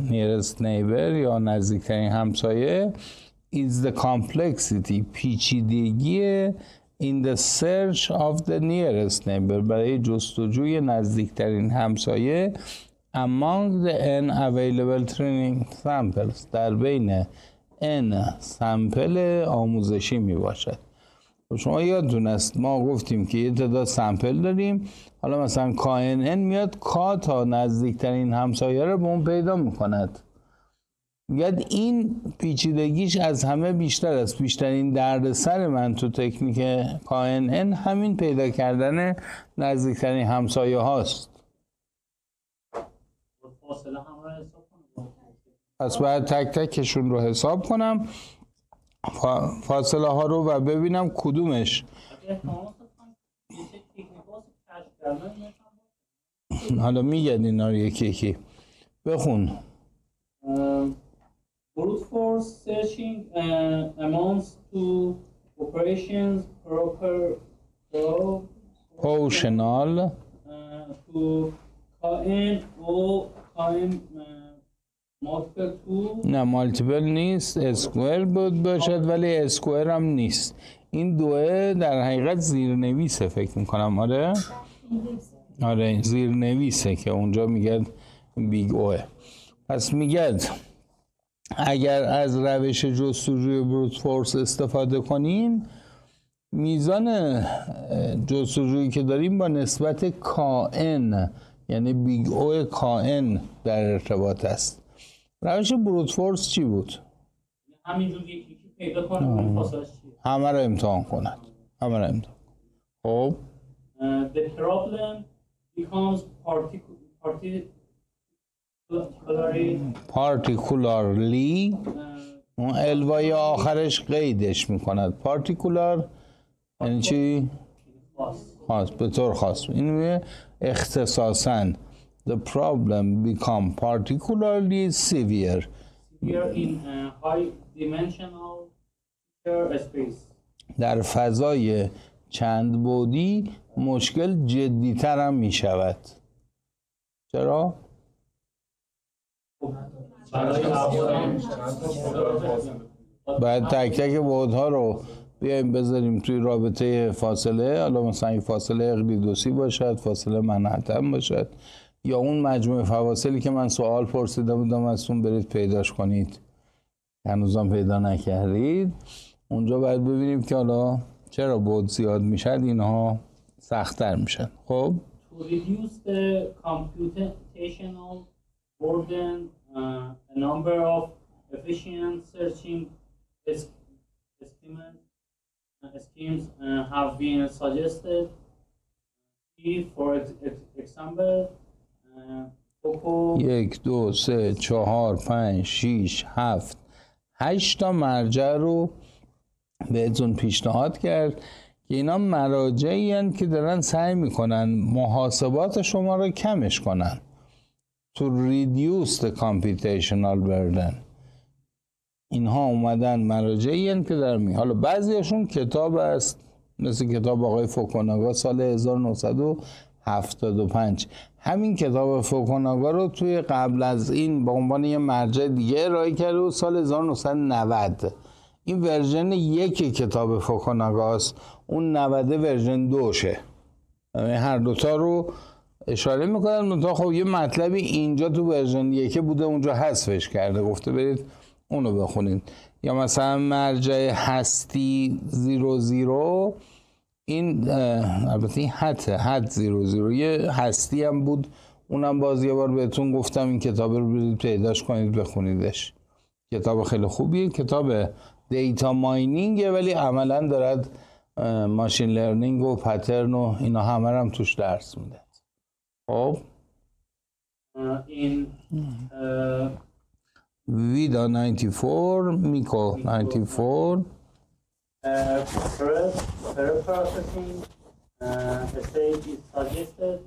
nearest neighbor یا نزدیکترین همسایه is the complexity پیچیدگی in the search of the nearest neighbor برای جستجوی نزدیکترین همسایه among the n available training samples در بین n سمپل آموزشی می باشد. شما یادتون است ما گفتیم که یه تعداد سمپل داریم، حالا مثلا KNN میاد کا تا نزدیکترین همسایه رو به اون پیدا میکند. میگه این پیچیدگیش از همه بیشتر است. بیشترین دردسر من تو تکنیک KNN همین پیدا کردن نزدیکترین همسایه هاست. پس باید تک تکشون رو حساب کنم فاصله ها رو و ببینم کدومش. حالا میگن اینا رو یکی یکی بخون. Brute force searching amounts to operations proportional to KN or KN multiple to نه مالتیپل نیست، اسکوئر بود باشد ولی اسکوئر هم نیست. این دوه در حقیقت زیرنویسه فکر میکنم. آره زیرنویسه که اونجا میگه بیگ اوه. پس میگه اگر از روش جستجوی بروت فورس استفاده کنیم میزان جستجویی که داریم با نسبت کائن یعنی بیگ او کائن در ارتباط است. روش بروت فورس چی بود؟ همینجور یکی پیدا کنه فاصله‌اش چیه؟ همه رو امتحان کند. همه رو امتحان. خب the problem becomes particularly اون الوای آخرش قیدش میکند. پارتیکولار یعنی چی؟ خاص، به طور خاص. این میگه اختصاصاً the problem become particularly severe in high dimensional space. در فضای چند بعدی مشکل جدی‌تر هم می شود. چرا؟ باید تک تک بعدها رو بیایم بذاریم توی رابطه فاصله. حالا مثلا این فاصله اقلیدوسی باشد، فاصله منحتم باشد، یا اون مجموعه فواصلی که من سوال پرسیده بودم ازتون برید پیداش کنید، هنوزم پیدا نکردید. اونجا باید ببینیم که حالا چرا بعد زیاد میشد اینها سخت‌تر میشن. خب To reduce the computational burden, a number of efficient searching schemes have been suggested. For example, یک، دو، سه، چهار، پنج، شیش، هفت، 8 تا مرجع رو بهتون پیشنهاد کرد که اینا مراجعی هستند که دارن سعی میکنن محاسبات شما رو کمش کنن. To reduce the computational burden. اینها اومدن مراجعی هستند که دارن حالا بعضیشون کتاب است مثل کتاب آقای فوکوناگا سال 1975. همین کتاب فوکوناگا رو توی قبل از این به عنوان یه مرجع دیگه ارائه کرده و سال 1990. این ورژن 1 کتاب فوکوناگاست، اون 90 ورژن 2شه. هر دوتا رو اشاره میکنن. منتها خب یه مطلبی اینجا تو ورژن 1 بوده اونجا حذفش کرده، گفته برید اونو بخونید. یا مثلا مرجع هستی 00، این البته این حد 00 یه هستی هم بود، اونم باز یه بار بهتون گفتم این کتاب رو برید پیداش کنید بخونیدش. کتاب خیلی خوبیه، کتاب دیتا ماینینگه ولی عملا دارد ماشین لرنینگ و پترن و اینا همه هم توش درس میده. خب این ویدا 94 میکو 94 processing stage is suggested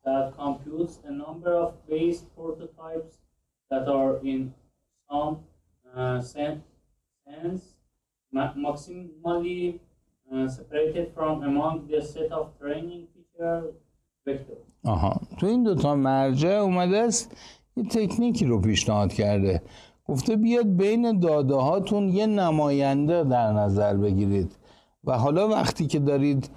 that computes a number of base prototypes that are in some sense maximally separated from among the set of training feature vectors. تو این دوتا مرجع اومده است یه تکنیکی رو پیشنهاد کرده. گفته بیاد بین داده هاتون یه نماینده در نظر بگیرید و حالا وقتی که دارید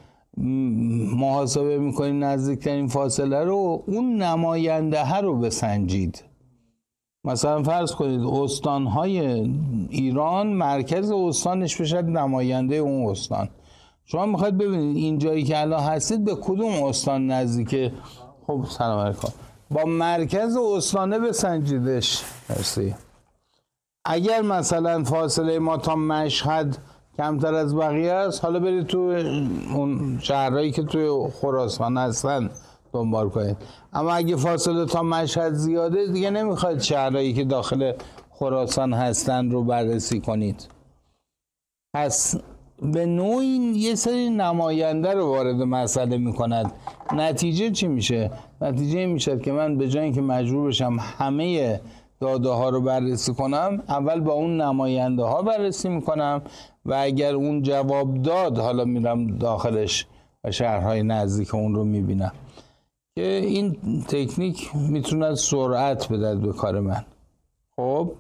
محاسبه میکنید نزدیکترین فاصله رو، اون نماینده رو بسنجید. مثلا فرض کنید استانهای ایران مرکز استانش بشه نماینده اون استان. شما میخواید ببینید این جایی که الان هستید به کدوم استان نزدیکه. خب سلام علیکم، با مرکز استانه بسنجیدش. مرسی. اگر مثلا فاصله ما تا مشهد کمتر از بقیه است، حالا برید تو اون شهرهایی که توی خراسان هستن دنبال کنید. اما اگه فاصله تا مشهد زیاده، دیگه نمیخواید شهرهایی که داخل خراسان هستن رو بررسی کنید. پس به نوعی یه سری نماینده رو وارد مسئله میکند. نتیجه چی میشه؟ نتیجه این میشه که من به جای اینکه مجبور بشم همه داده ها رو بررسی کنم، اول با اون نماینده ها بررسی میکنم و اگر اون جواب داد، حالا میرم داخلش و شهرهای نزدیک اون رو میبینم. که این تکنیک میتونه سرعت بده به کار من. خب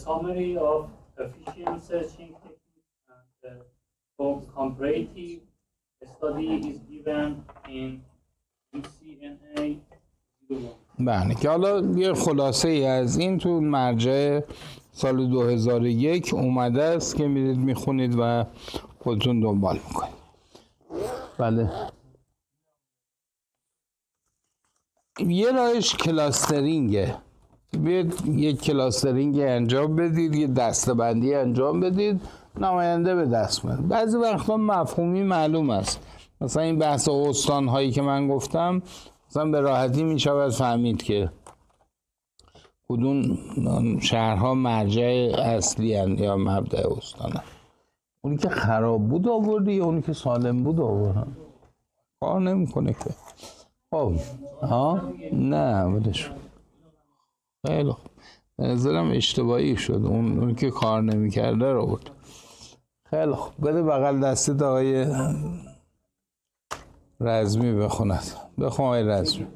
summary of efficient searching techniques and comparative study is given in ECNA 01. بله، که حالا یه خلاصه ای از این تو مرجع سال 2001 اومده است که میرید میخونید و خودتون دنبال میکنید. بله، یه راهش کلاسترینگه. بیاید یک کلاسترینگ انجام بدید، یه دسته‌بندی انجام بدید، نماینده به دست میاد. بعضی وقتا مفهومی معلوم است. مثلا این بحث استان هایی که من گفتم، مثلا به راحتی میشود فهمید که کدوم شهرها مرجع اصلی هستند یا مبدأ استان هست. اونی که خراب بود آوردی یا اونی که سالم بود آوردن؟ کار نمیکنه که. خب نه ولش. خیلی خوب، به نظرم اشتباهی شد. اون که کار نمیکرده رو بود. خیلی خوب، بده بغل دستت آقای رزمی بخوند. بخون آقای رزمی.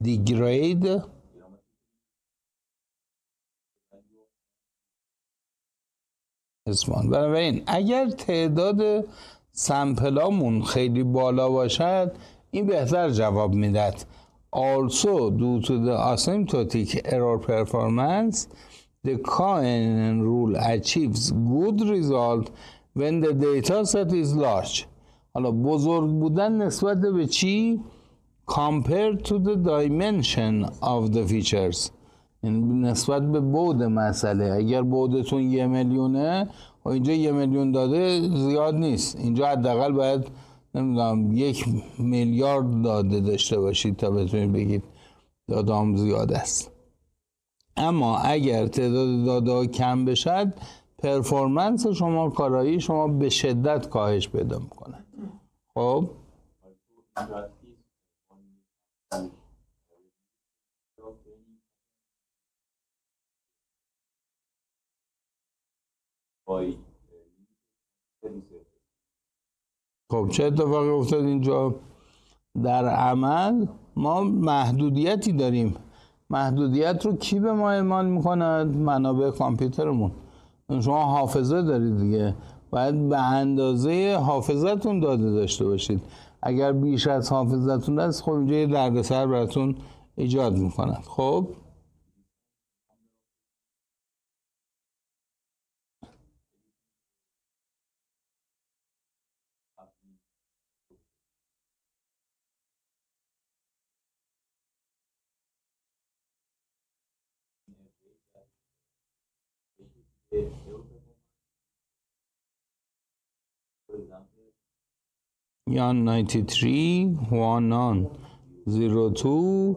degrade اسمان. بنابراین اگر تعداد سمپلامون خیلی بالا باشد، این بهتر جواب میداد. Also due to the asymptotic error performance, the Cohen rule achieves good result when the data set is large. حالا بزرگ بودن نسبت به چی؟ Compared to the dimension of the features. نسبت به بعد مسئله. اگر بعدتون 1 میلیونه و اینجا 1 میلیون داده زیاد نیست، اینجا حداقل باید نمیدونم 1 میلیارد داده داشته باشید تا بتونید بگید دادام زیاد است. اما اگر تعداد داده کم بشد، پرفورمنس شما، کارایی شما به شدت کاهش پیدا میکنه. خب خب چه اتفاقی افتاد اینجا؟ در عمل ما محدودیتی داریم. محدودیت رو کی به ما اعمال میکند؟ منابع کامپیوترمون. شما حافظه دارید دیگه، باید به اندازه حافظتون داده داشته باشید. اگر بیش از حافظتون هست، خب اینجا یه دردسر براتون ایجاد میکند. خب یان 93 1902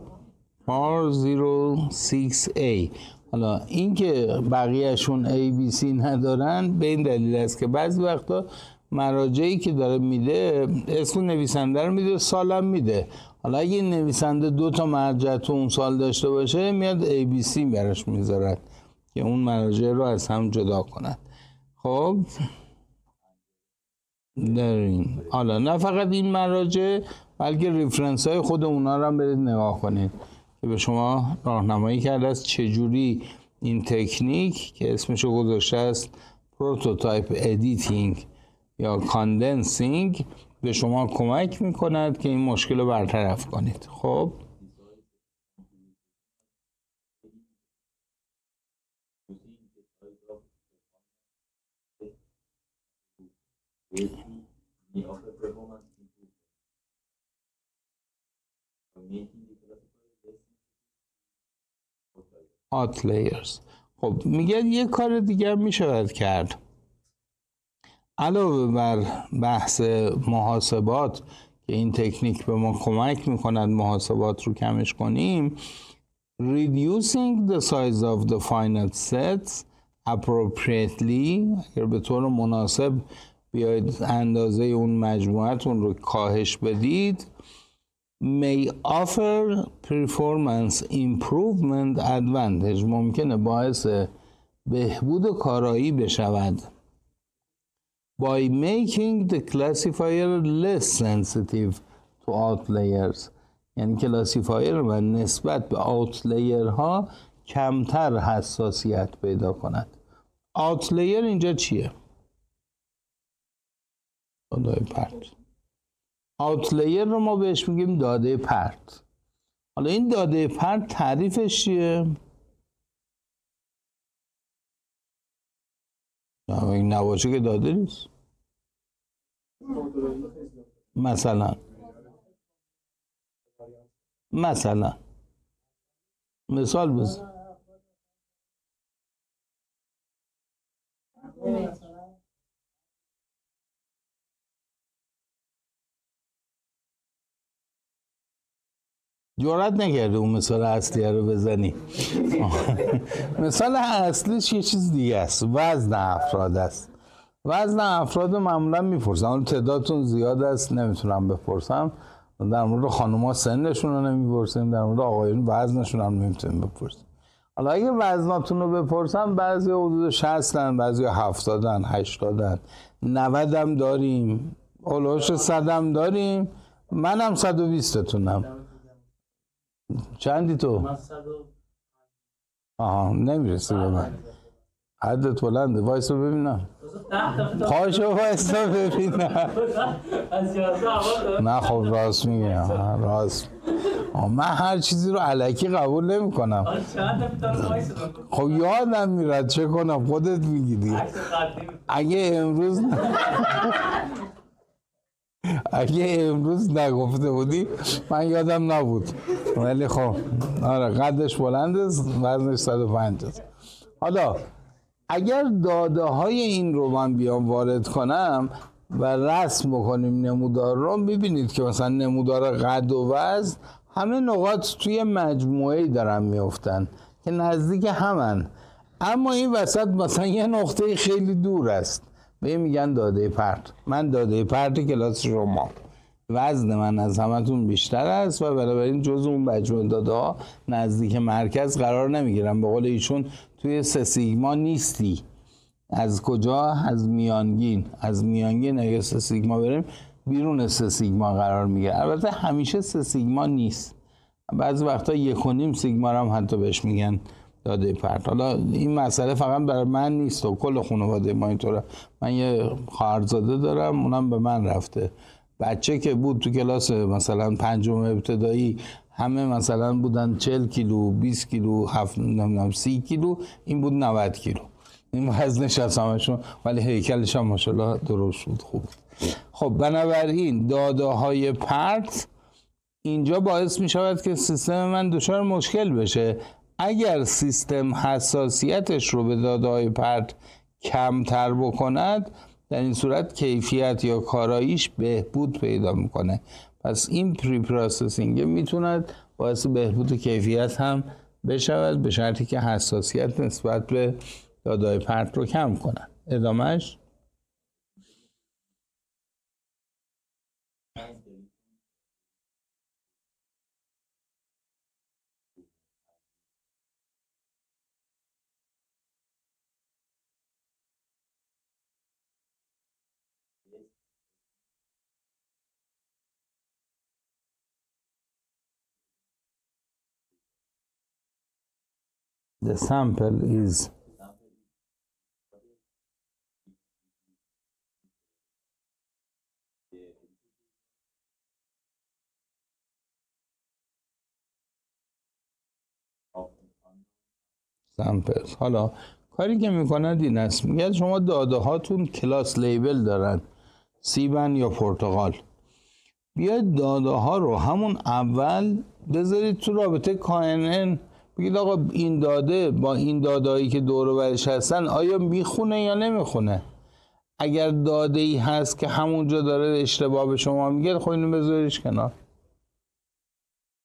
406A. حالا این که بقیهشون ABC ندارن به این دلیل است که بعضی وقتا مراجعی که داره میده اسم نویسنده رو میده، سالم میده. حالا اگه نویسنده 2 تا مرجع تو اون سال داشته باشه میاد ABC براش میذارد که اون مراجع رو از هم جدا کند. خب دارین حالا نه فقط این مراجع بلکه ریفرنس های خود اونا رو هم برید نگاه کنید که به شما راهنمایی کرده است چجوری این تکنیک که اسمشو گذاشته است پروتوتایپ ادیتینگ یا کاندنسینگ به شما کمک میکند که این مشکل رو برطرف کنید. خب outliers. خب میگه یه کار دیگه میشود کرد علاوه بر بحث محاسبات که این تکنیک به ما کمک میکند محاسبات رو کمش کنیم. reducing the size of the finite sets appropriately، اگر به طور مناسب بیاید اندازه اون مجموعتون رو کاهش بدید، may offer performance improvement advantage، ممکنه باعث بهبود کارایی بشود by making the classifier less sensitive to outliers، یعنی کلاسیفایر من نسبت به outlier ها کمتر حساسیت پیدا کند. outlier اینجا چیه؟ داده پرت. outlier رو ما بهش میگیم داده پرت. حالا این داده پرت تعریفش چیه؟ این نباشه که داده نیست. مثلا مثال بزن. جرأت نکرده اون مثال اصلی رو بزنی. مثال اصلیش یه چیز دیگه است، وزن افراد است. وزن افراد معمولا میپرسم، اون تعدادتون زیاد است نمیتونم بپرسم. در مورد خانوما سنشون رو نمیپرسیم، در مورد آقایون وزنشون هم نمیتونیم بپرسیم. حالا اگه وزناتون رو بپرسم بعضی حدود 60 ان، بعضی 70 ان، 80 ان، 90 هم داریم، اولوش 100 هم داریم، منم 120 تونم. چندی تو؟ من 100. نمیرسی به من. حدت بلنده. وایسا ببینم. پاشو وایسا ببینم. نه خب راست میگم. راست. من هر چیزی رو الکی قبول نمی کنم. خب یادم میرد چه کنم، خودت میگیدی. اگه امروز نگفته بودی من یادم نبود، ولی خب آره قدش بلند است، وزنش 105 است. حالا اگر داده های این رو من بیام وارد کنم و رسم بکنیم نمودار رو، میبینید که مثلا نمودار قد و وزن همه نقاط توی مجموعه‌ای دارن میافتن که نزدیک همن، اما این وسط مثلا یه نقطه خیلی دور است، به این میگن داده پرت. من داده پرت کلاس شما، وزن من از همتون بیشتر است و بنابراین جزء اون مجموعه داده ها نزدیک مرکز قرار نمیگیرم. به قول ایشون توی 3 سیگما نیستی. از کجا؟ از میانگین. از میانگین اگه 3 سیگما بریم بیرون 3 سیگما قرار میگیره. البته همیشه 3 سیگما نیست، بعضی وقتا 1.5 سیگما هم حتی بهش میگن داده پرت. حالا این مسئله فقط برای من نیست و کل خانواده ما اینطوره. من یه خواهرزاده دارم، اونم به من رفته. بچه که بود تو کلاس مثلا 5 ابتدایی همه مثلا بودن 40 کیلو، 20 کیلو، 30 کیلو، این بود 90 کیلو. این وزنش از همشون، ولی هیکلش هم ماشاءالله درست بود، خوب. خب بنابراین داده های پرت اینجا باعث می شود که سیستم من دچار مشکل بشه. اگر سیستم حساسیتش رو به داده های پرت کمتر بکند، در این صورت کیفیت یا کاراییش بهبود پیدا میکنه. پس این پری پروسسینگ میتوند باعث بهبود کیفیت هم بشود، به شرطی که حساسیت نسبت به داده های پرت رو کم کنن. ادامهش The sample is samples. حالا کاری که میکنند این است، میگه شما داده هاتون کلاس لیبل دارن، سیبن یا پرتقال. بیاید داده ها رو همون اول بذارید تو رابطه کائنن، بگید آقا این داده با این داده‌ای که دور و برش هستن آیا میخونه یا نمیخونه. اگر داده ای هست که همونجا داره اشتباه به شما میگه، خب اینو بذاریش کنار.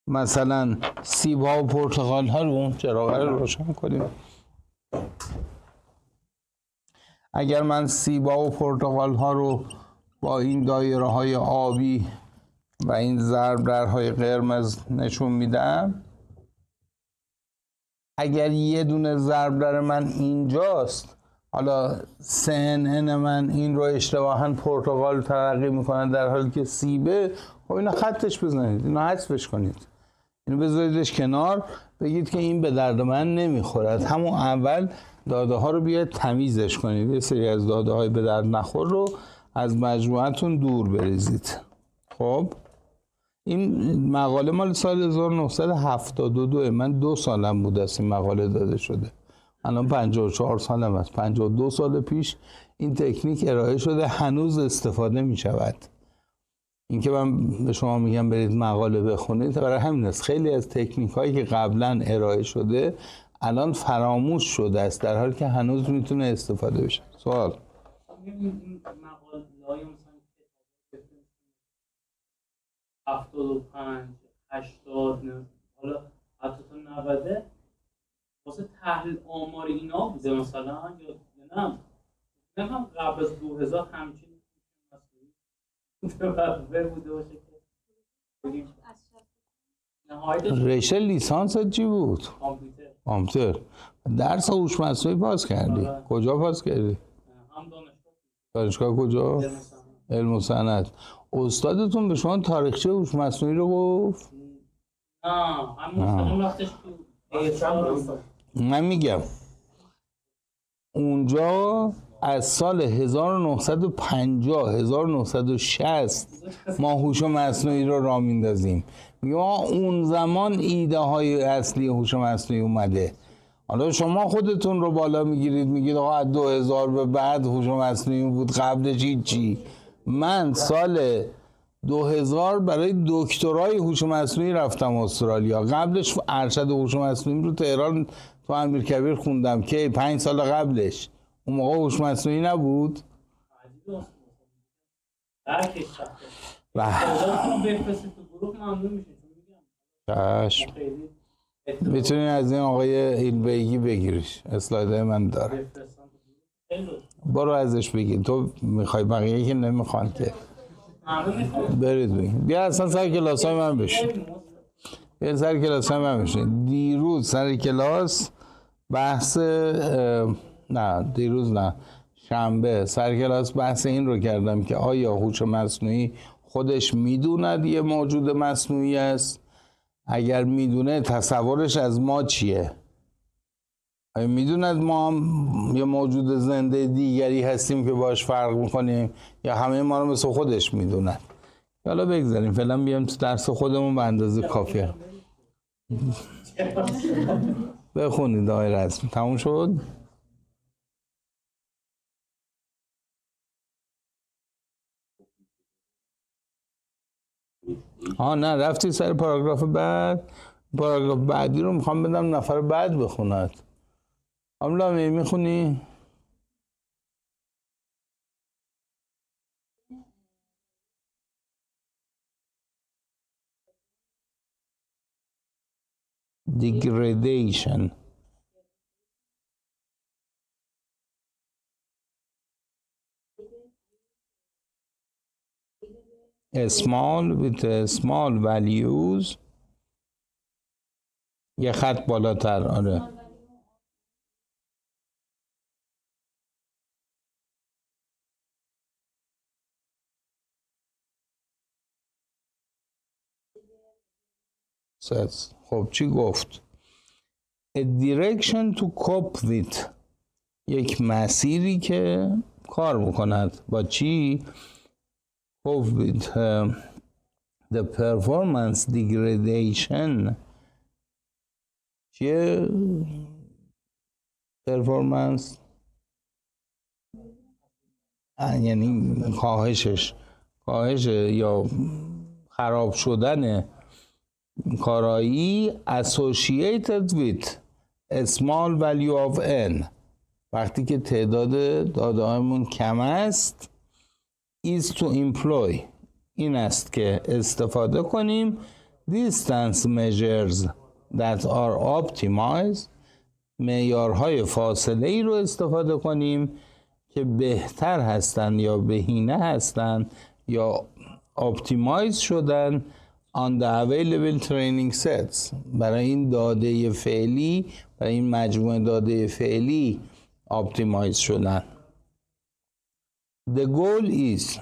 مثلا سیب ها و پرتقال ها رو اون چراغ رو روشن کنیم. اگر من سیب ها و پرتقال ها رو با این دایره های آبی و این ضرب درهای قرمز نشون میدم، اگر یه دونه ضرب در من اینجاست، حالا CNN من این رو اشتباهاً پرتقال تلقی میکنن در حالی که سیبه، خب اینو خطش بزنید، اینو حذفش کنید، اینو بذاریدش کنار، بگید که این به درد من نمیخورد. همون اول داده ها رو بیاید تمیزش کنید، یه سری از داده های به درد نخور رو از مجموعتون دور بریزید. خب این مقاله مال سال 1972، من 2 سالم بود از این مقاله داده شده، الان 54 سالم است. 52 سال پیش این تکنیک ارائه شده، هنوز استفاده می شود. این که من به شما میگم برید مقاله بخونید برای همین است. خیلی از تکنیک هایی که قبلا ارائه شده الان فراموش شده است، در حالی که هنوز میتونه استفاده بشه. سوال؟ این مقاله های مثلا 75 80 حالا حتی تا 90 واسه تحلیل آمار اینا بوده مثلا، یا نه هم قبل از 2000 همچین متوفر بوده باشه که بگیم رشته لیسانست چی بود؟ کامپیوتر. درس هوش مصنوعی پاس کردی؟ کجا پاس کردی؟ هم دانشگاه کجا؟ علم و صنعت. استادتون به شما تاریخچه هوش مصنوعی رو گفت؟ نه، همون وقتش تو من میگم اونجا از سال 1950 1960 ما هوش مصنوعی رو راه میندازیم. میگم اون زمان ایده های اصلی هوش مصنوعی اومده. حالا شما خودتون رو بالا میگیرید میگید آقا از 2000 به بعد هوش مصنوعی بود، قبلش چی؟ من سال 2000 برای دکترای هوش مصنوعی رفتم استرالیا. قبلش ارشد هوش مصنوعی رو تهران تو امیرکبیر خوندم که 5 سال قبلش اون موقع هوش مصنوعی نبود. چشم. میتونی از این آقای ایلبیگی بگیریش، اسلایدهای من داره، برو ازش بگیر. تو میخوای، بقیه که نمیخوان که. برید بگید. بیا اصلا سر کلاس های من بشین. بیا سر کلاس های من بشین. دیروز سر کلاس بحث دیروز نه، شنبه سر کلاس بحث این رو کردم که آیا هوش مصنوعی خودش میدوند یه موجود مصنوعی است؟ اگر میدونه تصورش از ما چیه؟ آیا میدوند ما هم یه موجود زنده دیگری هستیم که باش فرق میکنیم، یا همه ما رو مثل خودش میدوند؟ حالا بگذاریم فعلا، بیام تو درس خودمون به اندازه کافیه. بخونید آقای رسمی. تموم شد؟ نه رفتی سر پاراگراف بعد. پاراگراف بعدی رو میخوام بدم نفر بعد بخوند. املامی میخونی؟ Degradation. Small with small values. یه خط بالاتر. آره. خب چی گفت؟ a direction to cope with، یک مسیری که کار بکند با چی؟ cope with the performance degradation. چیه؟ performance یعنی کاهش یا خراب شدن کارایی associated with a small value of n، وقتی که تعداد داده هایمون کم است is to employ، این است که استفاده کنیم distance measures that are optimized، معیارهای فاصله ای رو استفاده کنیم که بهتر هستند یا بهینه هستند یا optimize شدن on the available training sets، برای این داده فعلی، برای این مجموعه داده فعلی optimize شدن. The goal is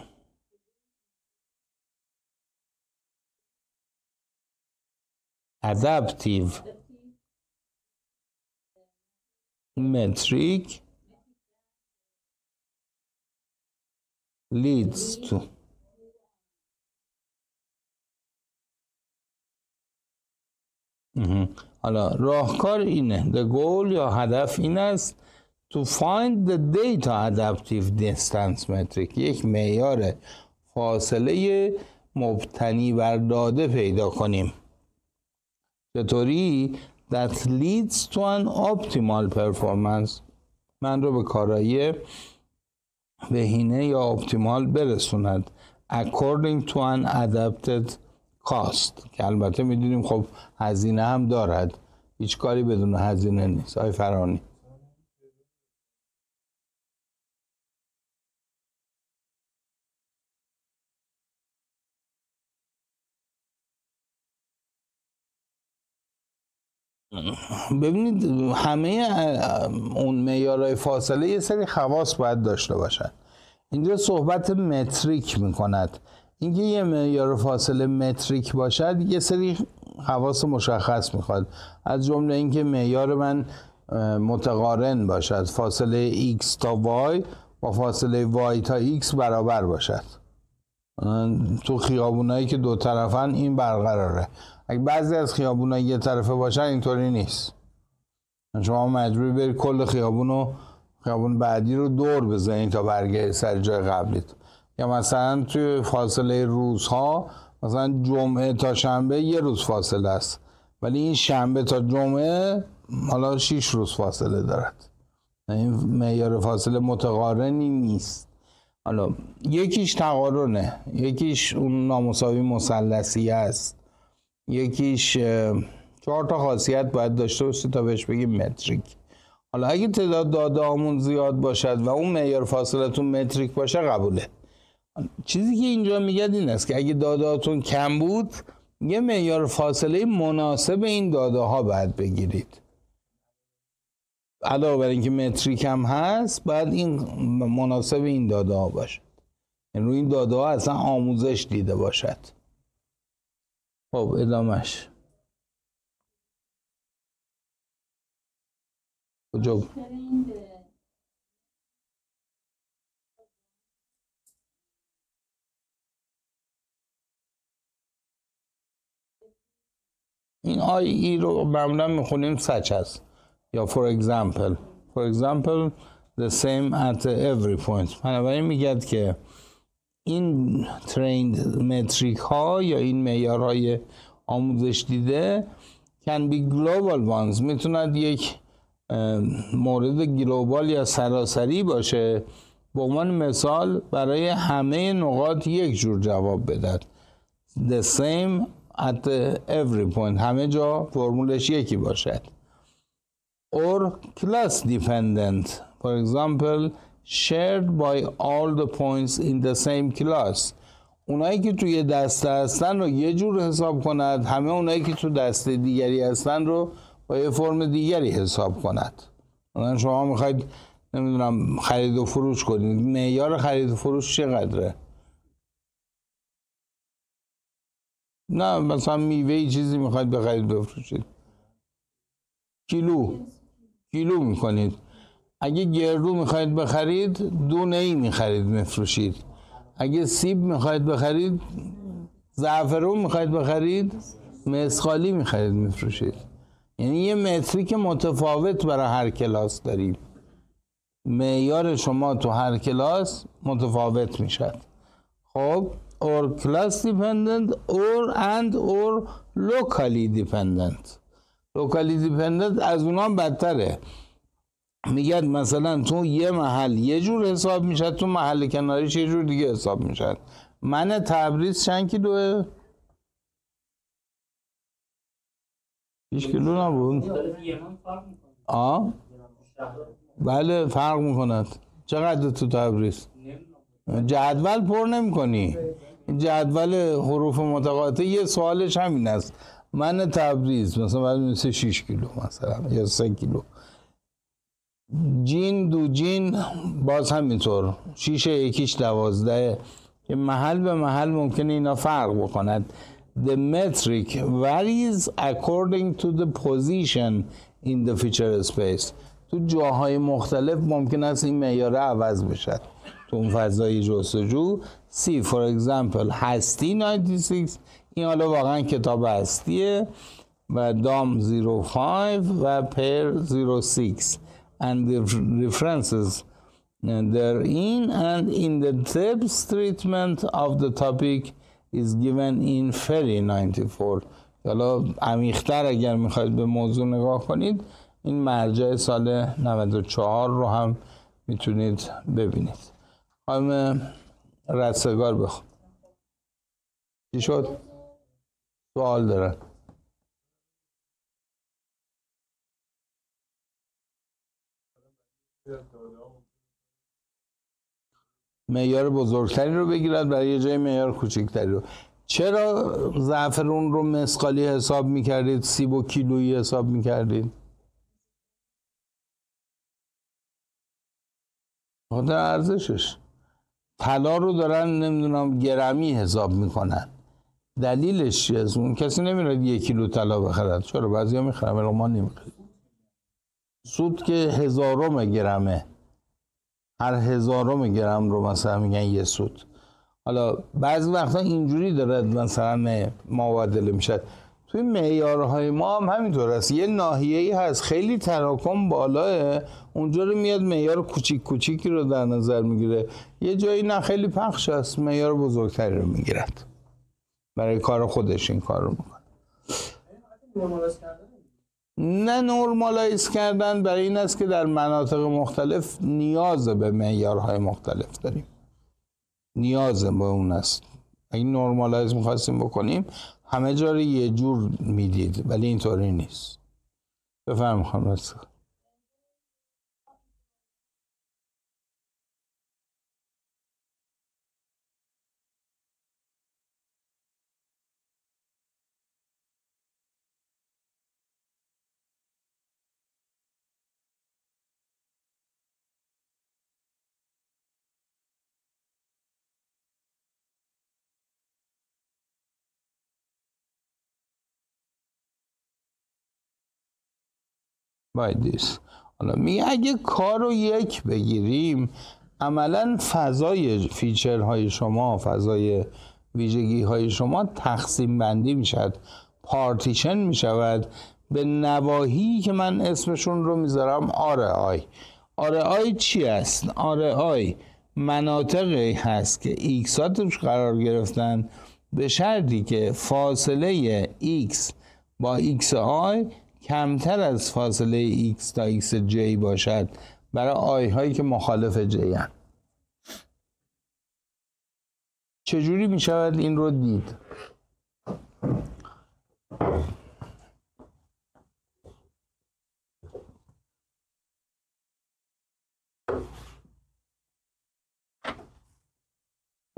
adaptive metric leads to حالا راهکار اینه، the goal یا هدف این است to find the data adaptive distance metric، یک معیار فاصله مبتنی بر داده پیدا کنیم چطوری that leads to an optimal performance، من رو به کارایی بهینه یا اپتیمال برسوند according to an adapted cost، که البته میدونیم خب هزینه هم دارد، هیچ کاری بدون هزینه نیست. آقای فرانی ببینید همه اون معیارهای فاصله یه سری خواص باید داشته باشن. اینجا صحبت متریک میکند، اینکه یه معیار فاصله متریک باشد یه سری خواص مشخص میخواد، از جمله اینکه معیار من متقارن باشد، فاصله x تا y با فاصله y تا x برابر باشد. تو خیابونایی که دو طرفن این برقراره، اگه بعضی از خیابونایی یه طرفه باشن اینطوری نیست، شما مجبوری بری کل خیابون بعدی رو دور بزنید تا برگردید سر جای قبلیت. یا مثلا توی فاصله روزها، مثلا جمعه تا شنبه یه روز فاصله است، ولی این شنبه تا جمعه حالا 6 روز فاصله دارد. این معیار فاصله متقارنی نیست. حالا یکیش تقارنه، یکیش اون نامساوی مثلثی است، یکیش 4 تا خاصیت باید داشته باشه تا بهش بگیم متریک. حالا اگه تعداد داده هامون زیاد باشد و اون معیار فاصلتون متریک باشه قبوله. چیزی که اینجا میگه این است که اگه داده هاتون کم بود یه معیار فاصله مناسب این داده ها باید بگیرید. علاوه بر اینکه متریک هم هست باید این مناسب این داده ها باشه، یعنی روی این داده ها اصلا آموزش دیده باشد. خب ادامهش کجا؟ این ای رو معمولا میخونیم such as یا for example the same at every point. بنابراین میگه که این تریند متریک ها یا این معیارهای آموزش دیده can be global ones، میتوند یک مورد گلوبال یا سراسری باشه، به عنوان مثال برای همه نقاط یک جور جواب بدهد. the same at every point، همه جا فرمولش یکی باشد. or class dependent، for example shared by all the points in the same class، اونایی که توی دسته هستن رو یه جور حساب کند، همه اونایی که تو دسته دیگری هستن رو با یه فرم دیگری حساب کند. مثلا شما میخواید نمیدونم خرید و فروش کنید، معیار خرید و فروش چقدره؟ نه مثلا میوه چیزی میخواید بخرید بفروشید، کیلو میکنید. اگه گردو میخواید بخرید دونه ای میخرید میفروشید. اگه سیب میخواید بخرید، زعفرون میخواید بخرید، مسخالی میخرید میفروشید. یعنی یه متریک متفاوت برای هر کلاس داریم. معیار شما تو هر کلاس متفاوت میشد. خب or class dependent or locally dependent. locally dependent از اونها بدتره. میگه مثلا تو یه محل یه جور حساب میشه، تو محل کناریش یه جور دیگه حساب میشه. من تبریز چند کیلوه؟ 6 کیلو نبود؟ بله فرق میکند. چقدر تو تبریز؟ جدول پر نمی کنی. جدول حروف متقاطع یه سوالش همین است. من تبریز مثلا باید میشه 6 کیلو مثلا یا 3 کیلو. جین دو جین باز همینطور 6 یکیش 12 که محل به محل ممکنه اینا فرق بکند. The metric varies according to the position in the feature space. تو جاهای مختلف ممکن است این معیار عوض بشه. تو اون فضای جستجو C for example هستی 96 این حالا واقعا کتاب هستیه و دام 05 و پر 06 and the references therein and in the depth treatment of the topic is given in Ferry 94. حالا عمیق‌تر اگر میخواید به موضوع نگاه کنید این مرجع سال 94 رو هم میتونید ببینید. خانم رستگار بخون. چی شد؟ سوال دارن. معیار بزرگتری رو بگیرد برای یه جای معیار کوچکتری رو. چرا زعفرون رو مسقالی حساب میکردید؟ سیب و کیلویی حساب میکردید؟ خاطر ارزشش. طلا رو دارن نمیدونم گرمی حساب میکنن. دلیلش چیه؟ اون کسی نمیره 1 کیلو طلا بخرد. چرا بعضیا میخرن ولی ما نمیخریم. سود که 1000 گرمه. هر 1000 گرم رو مثلا میگن یه سود. حالا بعضی وقتا اینجوری داره مثلا مبادله میشه. توی معیارهای ما هم همینطور است. یه ناحیه‌ای هست خیلی تراکم بالاه، اونجا رو میاد معیار کوچیک کوچیکی رو در نظر میگیره. یه جایی نه خیلی پخش است، معیار بزرگتری رو میگیرد. برای کار خودش این کار رو میکنه. نه نورمالایز کردن برای این است که در مناطق مختلف نیاز به معیارهای مختلف داریم. نیاز به اون است. اگه نورمالایز می‌خواستیم بکنیم همه جا رو یه جور میدید ولی اینطوری نیست. بفرمایید خانم رستگار. حالا میگه اگه کار رو یک بگیریم عملا فضای فیچرهای شما، فضای ویژگی های شما تقسیم بندی میشد، پارتیشن میشود به نواحی که من اسمشون رو میذارم RI. RI چی است؟ RI مناطقی هست که X ها توش قرار گرفتن به شرطی که فاصله X با XI کمتر از فاصله X تا XJ باشد برای آی هایی که مخالف جی هستند. چجوری می شود این رو دید؟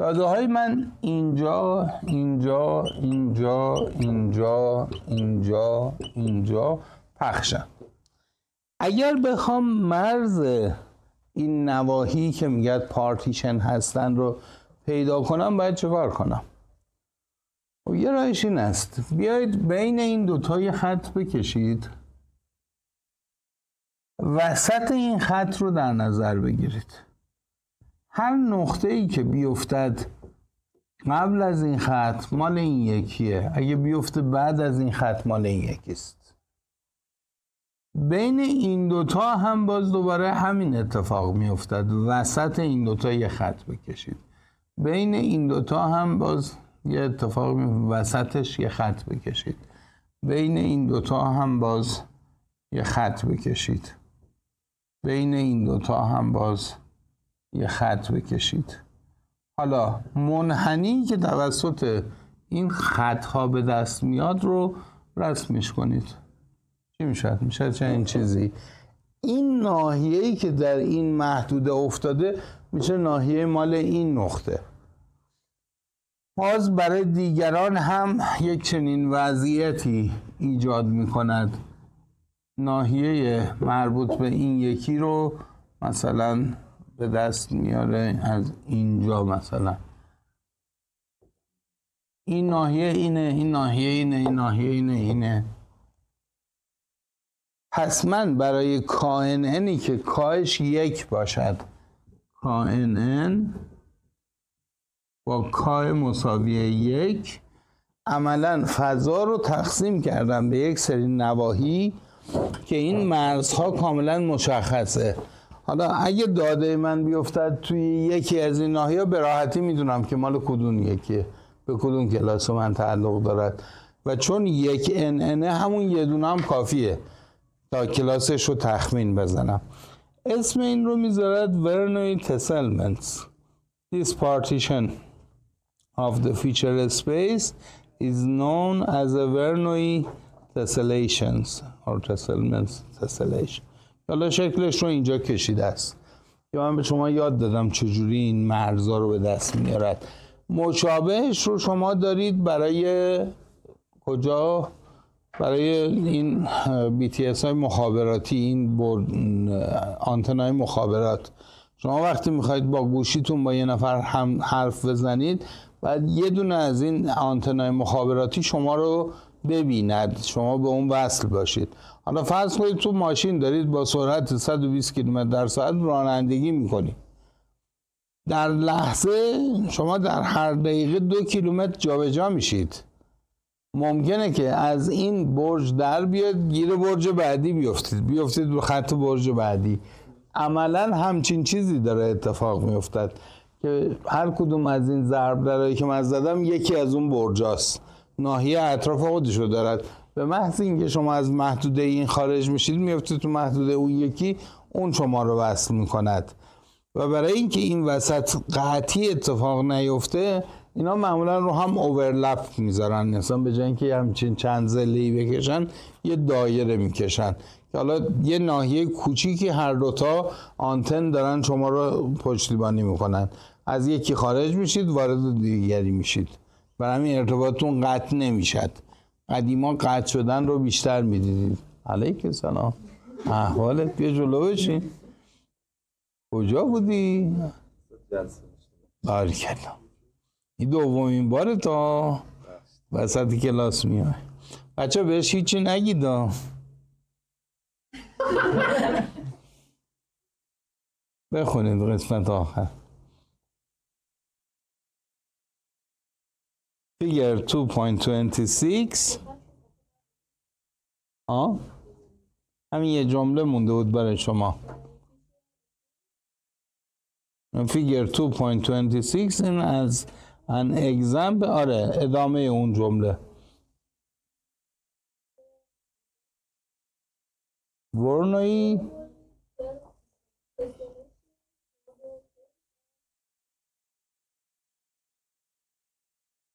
داده های من اینجا پخشن. اگر بخوام مرز این نواحی که میگه پارتیشن هستن رو پیدا کنم باید چه کار کنم؟ و یه راهش این است بیایید بین این دوتای خط بکشید وسط این خط رو در نظر بگیرید. هر نقطه‌ای که بیفتد قبل از این خط مال این یکیه، اگه بیفته بعد از این خط مال این یکیست. بین این دوتا هم باز دوباره همین اتفاق میافتد. وسط این دوتا یه خط بکشید. بین این دوتا هم باز یه اتفاق وسطش یه خط بکشید. بین این دوتا هم باز یه خط بکشید. بین این دوتا هم باز یه خط بکشید. حالا منحنی که توسط این خطها به دست میاد رو رسمش کنید. چی میشه؟ میشه چنین چیزی. این ناحیه‌ای که در این محدوده افتاده میشه ناحیه مال این نقطه. باز برای دیگران هم یک چنین وضعیتی ایجاد میکند. ناحیه مربوط به این یکی رو مثلا به دست میاره از اینجا، مثلا این ناحیه اینه، این ناحیه اینه، این ناحیه اینه. پس من برای کائن n که کاش یک باشد، کائن n با کای مساوی یک، عملا فضا رو تقسیم کردم به یک سری نواحی که این مرزها کاملا مشخصه. حالا اگه داده من بیفتد توی یکی از این ناحیه‌ها به راحتی میدونم که مال کدوم یکیه، به کدوم کلاس من تعلق دارد و چون یک n همون یه دونه هم کافیه تا کلاسش رو تخمین بزنم. اسم این رو میذارد Bernoulli tesselments. This partition of the feature space is known as a Bernoulli tessellations or tessellation. حالا شکلش رو اینجا کشیده است که من به شما یاد دادم چجوری این مرزا رو به دست میارد. مشابهش رو شما دارید برای کجا؟ برای این BTS های مخابراتی، این آنتنای مخابرات. شما وقتی میخواید با گوشیتون با یه نفر هم حرف بزنید، بعد یه دونه از این آنتنای مخابراتی شما رو ببیند، شما به اون وصل باشید. حالا فرض کنید تو ماشین دارید با سرعت 120 کیلومتر در ساعت رانندگی میکنید. در لحظه شما در هر دقیقه 2 کیلومتر جابجا میشید. ممکنه که از این برج در بیاد گیر برج بعدی بیفتید به خط برج بعدی. عملا همچین چیزی داره اتفاق میافتد که هر کدوم از این ضرب درایی که من زدم یکی از اون برجاست، ناحیه اطراف خودشو دارد. به محض اینکه شما از محدوده این خارج میشید میافتید تو محدوده اون یکی، اون شما رو وصل میکند. و برای اینکه این وسط قطعی اتفاق نیفته، اینا معمولا رو هم اوورلپ میذارن، مثلا به جای اینکه همچین چند ضلعی بکشن یه دایره میکشن که حالا یه ناحیه کوچیکی هر دوتا آنتن دارن شما رو پشتیبانی میکنن. از یکی خارج میشید وارد دیگری میشید، برای همین ارتباطتون قطع نمیشد. قدیما قطع شدن رو بیشتر میدیدید. علیکم سلام، احوالت؟ بیا جلو بشین. کجا بودی؟ بارکلا. این دومین باره تا وسط کلاس میای. بچه بهش هیچی نگید. بخونید قسمت آخر. Figure 2.26. همین یه جمله مونده بود برای شما. Figure 2.26 این از an example. آره ادامه اون جمله. Bernoulli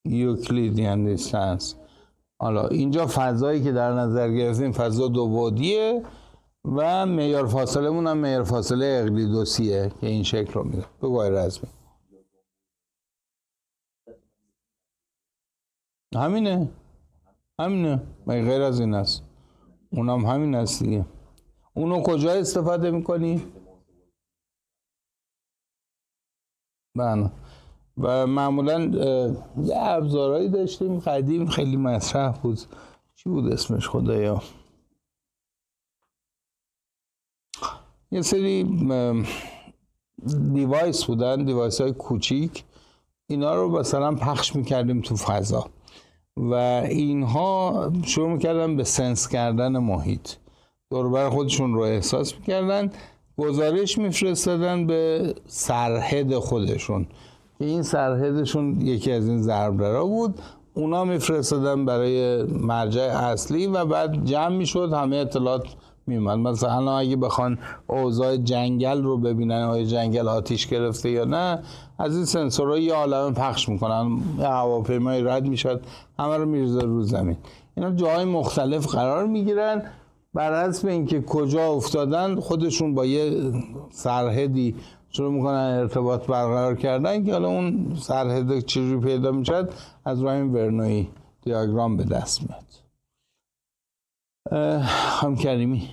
Euclidean distance. حالا اینجا فضایی که در نظر گرفتیم فضا دو بعدیه و معیار فاصله مون هم معیار فاصله اقلیدوسیه که این شکل رو میده. بگو رسمی. همینه مگه غیر از این است؟ اونم همین است دیگه. اونو کجا استفاده میکنی؟ بله. و معمولا یه ابزارهایی داشتیم قدیم خیلی مطرح بود. چی بود اسمش خدایا؟ یه سری دیوایس بودن، دیوایس های کوچیک، اینا رو مثلا پخش میکردیم تو فضا و اینها شروع میکردن به سنس کردن محیط، دور بر خودشون رو احساس میکردن، گزارش میفرستادن به سرهد خودشون که این سرهدشون یکی از این ضربدرها بود، اونا میفرستادن برای مرجع اصلی و بعد جمع میشد، همه اطلاعات میومد. مثلا اگه بخوان اوضاع جنگل رو ببینن، آیا جنگل آتیش گرفته یا نه، از این سنسورها یه عالمه پخش میکنن، هواپیمای رد میشد، همه رو میریزه رو زمین. اینا جای مختلف قرار میگیرن، بر حسب اینکه کجا افتادن خودشون با یه سرحدی شروع میکنن ارتباط برقرار کردن که حالا اون سرحد چجوری پیدا میشد از راه این ورنویی دیاگرام به دست میاد. خانم کریمی.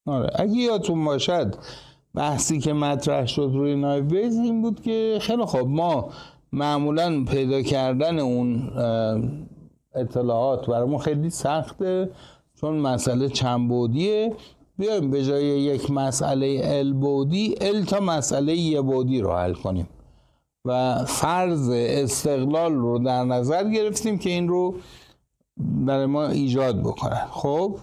آره، اگه یادتون باشد بحثی که مطرح شد روی نایو بیس این بود که خیلی خوب، ما معمولا پیدا کردن اون اطلاعات برامون خیلی سخته چون مسئله چند بعدیه، بیایم به جای یک مسئله ال بعدی ال تا مسئله یه بعدی رو حل کنیم و فرض استقلال رو در نظر گرفتیم که این رو برای ما ایجاد بکنن. خب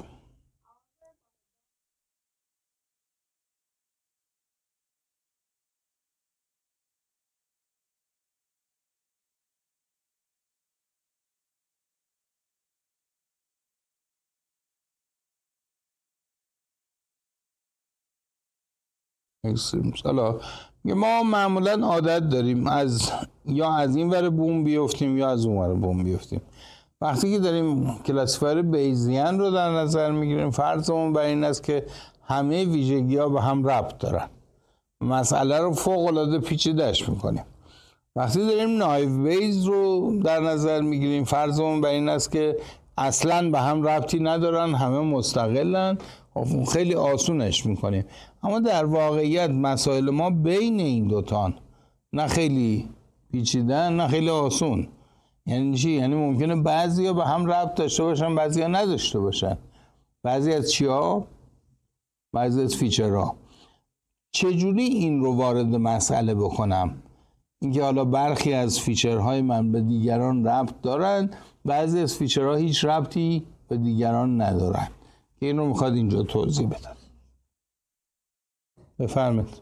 حالا ما معمولا عادت داریم یا از این ور بوم بیفتیم یا از اون ور بوم بیفتیم. وقتی که داریم کلاسیفایر بیزیان رو در نظر میگیریم فرضمون بر این است که همه ویژگی ها به هم ربط دارن، مسئله رو فوق العاده پیچیده‌اش میکنیم. وقتی داریم نایو بیس رو در نظر میگیریم فرضمون بر این است که اصلا به هم ربطی ندارن، همه مستقلن، خیلی آسونش میکنیم. اما در واقعیت مسائل ما بین این دوتان، نه خیلی پیچیدن نه خیلی آسون. یعنی چی؟ یعنی ممکنه بعضیا به هم ربط داشته باشن بعضیا نداشته باشن. بعضی از چیا؟ بعضی از فیچرها. چجوری این رو وارد مسئله بکنم؟ اینکه حالا برخی از فیچرهای من به دیگران ربط دارن، بعضی از فیچرها هیچ ربطی به دیگران ندارن، که این رو میخواد اینجا توضیح بدم. بفرمایید.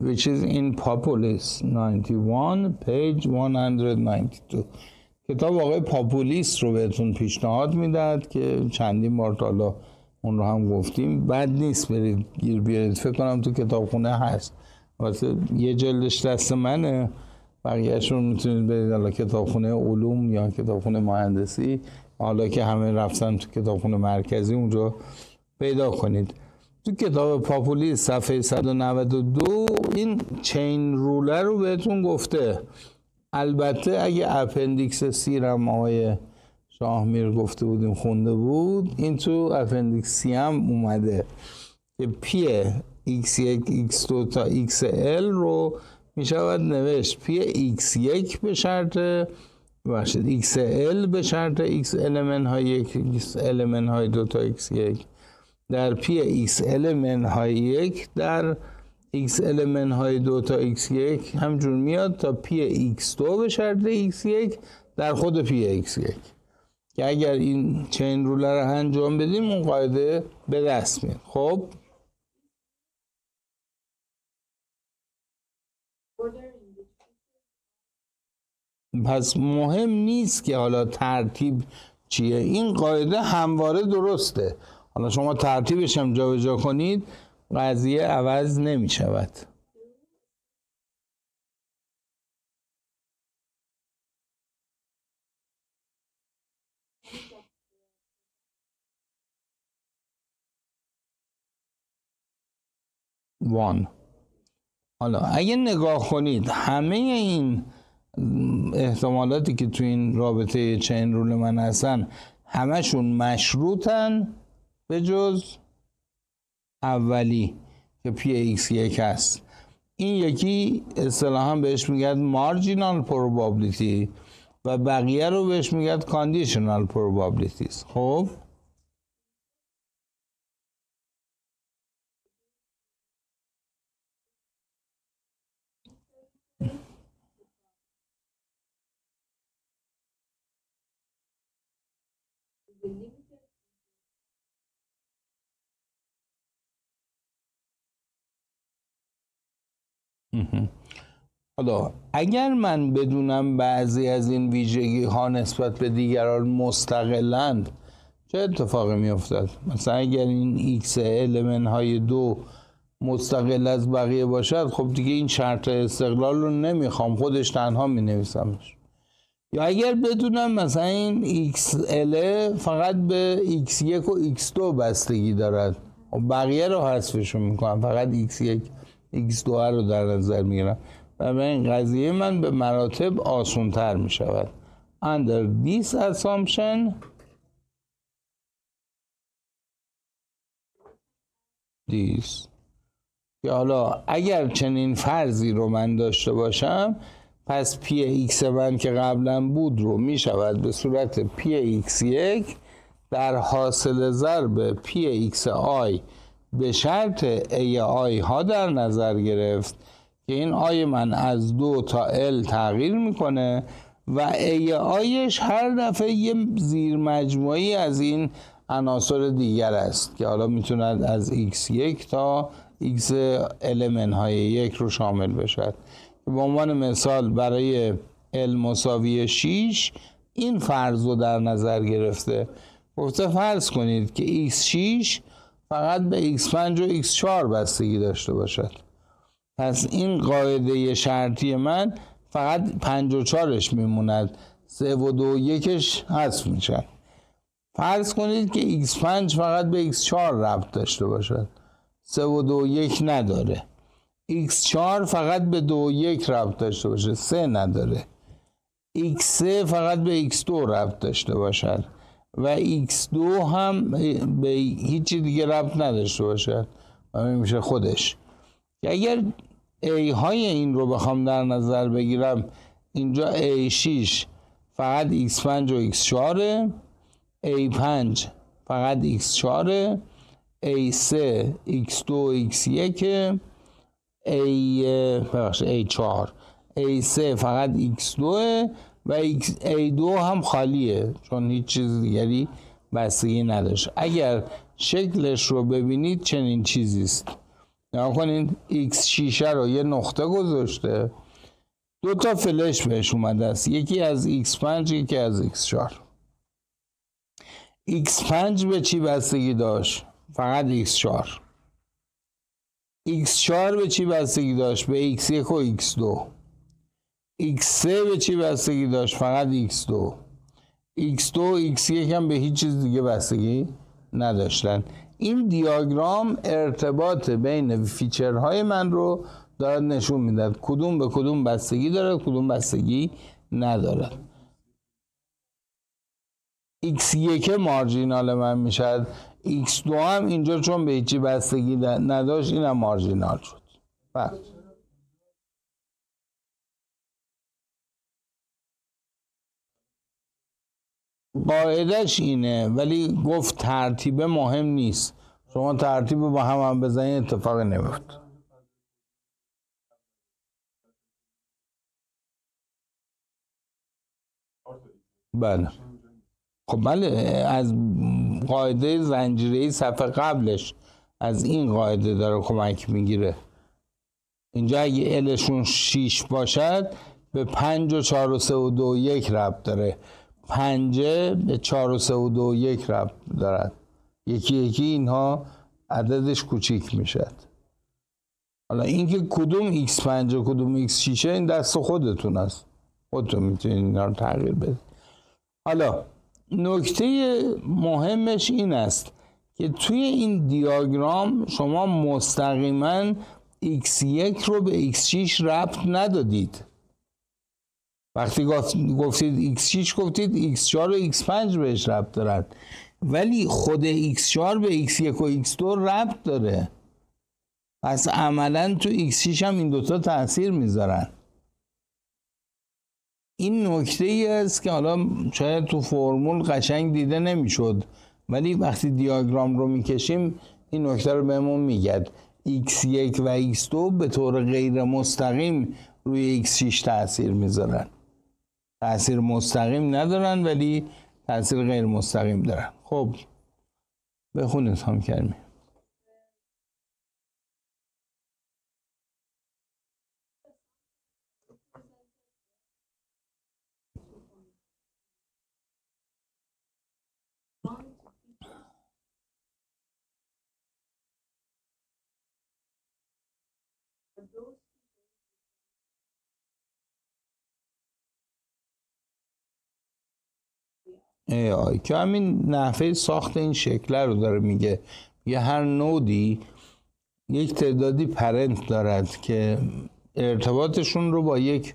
Which is in Populis 91 page 192. کتاب آقای پاپولیس رو بهتون پیشنهاد میداد که چندین بار تا حالا اون رو هم گفتیم. بد نیست برید گیر بیارید، فکر کنم تو کتابخونه هست، واسه یه جلدش دست منه، بقیه‌اش رو میتونید برید حالا کتابخونه علوم یا کتابخونه مهندسی، حالا که همه رفتن تو کتابخونه مرکزی اونجا پیدا کنید. تو کتاب پاپولیس صفحه 192 این چین رولر رو بهتون گفته. البته اگه اپندیکس سی رم آقای شاهمیر گفته بودیم خونده بود، این تو اپندیکس سی هم اومده که پی x1 x2 تا xl رو میشود نوشت پی x1 به شرط xl به شرط x المنت های 1 x المنت های 2 تا x1 در پی x المنت های 1 در x المنت های 2 تا x1 همجور میاد تا پی x2 به شرط x1 در خود پی x1، که اگر این چین رولر رو انجام بدیم اون قاعده به دست میاد. خب پس مهم نیست که حالا ترتیب چیه، این قاعده همواره درسته. حالا شما ترتیبش هم جابجا کنید قضیه عوض نمی شود. 1. حالا اگه نگاه کنید همه این احتمالاتی که تو این رابطه چین رول من هستن همشون مشروطن به جز اولی که PX1 هست. این یکی اصطلاحاً بهش میگن مارجینال پروبابیلیتی و بقیه رو بهش میگن کاندیشنال پروبابیلیتیز. خب حالا اگر من بدونم بعضی از این ویژگی ها نسبت به دیگران مستقلند چه اتفاقی می افتد؟ مثلا اگر این x المنت های 2 مستقل از بقیه باشد، خب دیگه این شرط استقلال رو نمیخوام، خودش تنها می نویسمش. یا اگر بدونم مثلا این xl فقط به x1 و x2 بستگی دارد، بقیه رو حذفشون میکنم، فقط x1 x2 رو در نظر میگیرم و به این قضیه من به مراتب آسان تر می شود. Under this assumption this که حالا اگر چنین فرضی رو من داشته باشم، پس پی ایکس من که قبلا بود رو می شود به صورت پی ایکس 1 در حاصل ضرب پی ایکس آی به شرط ای آی ها در نظر گرفت که این آی من از 2 تا ال تغییر میکنه و ای آیش هر دفعه یه زیر مجموعی از این عناصر دیگر است که حالا میتوند از x1 تا x المنت های 1 رو شامل بشد. به عنوان مثال برای ال مساوی 6 این فرض رو در نظر گرفته، گفته فرض کنید که x6 فقط به x5 و x4 بستگی داشته باشد. پس این قاعده شرطی من فقط 5 و 4ش میموند، 3 و 2 و 1ش حذف میشن. فرض کنید که x5 فقط به x4 ربط داشته باشد، 3 و 2 و 1 نداره. x4 فقط به 2 و 1 ربط داشته باشه، 3 نداره. x3 فقط به x2 ربط داشته باشد و x2 هم به هیچی دیگه ربط نداشته باشد و میشه خودش. که اگر A های این رو بخوام در نظر بگیرم، اینجا A6 فقط x5 و x4، A5 فقط x4، A3 x2 و x1، A4 A3 فقط x2 و A2 هم خالیه چون هیچ چیز دیگری بستگی نداشت. اگر شکلش رو ببینید چنین چیزی است. نگاه کنید x6 رو یه نقطه گذاشته، 2 تا فلش بهش اومده است، یکی از x5 یکی از x4. x5 به چی بستگی داشت؟ فقط x4. x4 به چی بستگی داشت؟ به x1 و x2. x3 به چی بستگی داشت؟ فقط x2. x2 و x1 هم به هیچ چیز دیگه بستگی نداشتن. این دیاگرام ارتباط بین فیچرهای من رو دارد نشون میداد، کدوم به کدوم بستگی داره، کدوم بستگی نداره. x1 مارجینال من میشد، x2 هم اینجا چون به هیچی بستگی نداشت اینم مارجینال شد. قاعدش اینه، ولی گفت ترتیب مهم نیست، شما ترتیب با هم بزنید اتفاق نمیفته. بله خب بله، از قاعده زنجیره‌ای صفحه قبلش از این قاعده داره کمک میگیره. اینجا اگه الشون 6 باشد به 5 و 4 و 3 و 2 و 1 ربط داره، 5 به 4 و 3 و 2 و 1 ربط دارد، یکی یکی اینها عددش کوچیک میشد. حالا اینکه کدوم x5 و کدوم x6 این دست خودتون است، خودتون میتونید اینا رو تغییر بدید. حالا نکته مهمش این است که توی این دیاگرام شما مستقیما x1 رو به x6 ربط ندادید. وقتی گفتید x6 گفتید x4 و x5 بهش ربط دارن، ولی خود x4 به x1 و x2 ربط داره. پس عملا تو x6 هم این دوتا تأثیر میذارن. این نکته ای است که حالا شاید تو فرمول قشنگ دیده نمیشد، ولی وقتی دیاگرام رو میکشیم این نکته رو بهمون میگه. x1 و x2 به طور غیر مستقیم روی x6 تأثیر میذارن. تأثیر مستقیم ندارن ولی تأثیر غیر مستقیم دارن. خب بخونید هم کلمه. که همین نحوه ساخت این شکل رو داره میگه. یه هر نودی یک تعدادی پرنت دارد که ارتباطشون رو با یک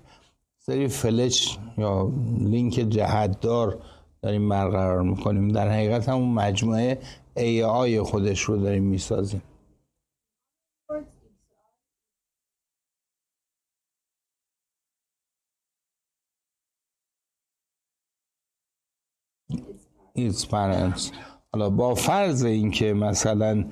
سری فلش یا لینک جهتدار داریم برقرار میکنیم. در حقیقت همون مجموعه AI خودش رو داریم میسازیم. its parents. حالا با فرض اینکه مثلا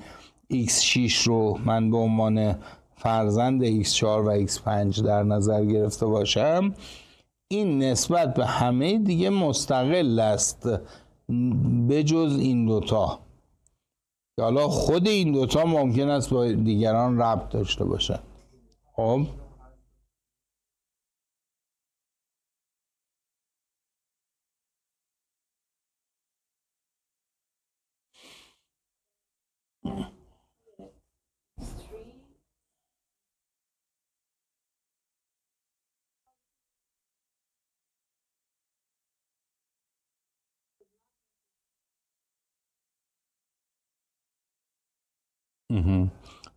x6 رو من به عنوان فرزند x4 و x5 در نظر گرفته باشم، این نسبت به همه دیگه مستقل است بجز این دوتا. حالا خود این دوتا ممکن است با دیگران ربط داشته باشن. خب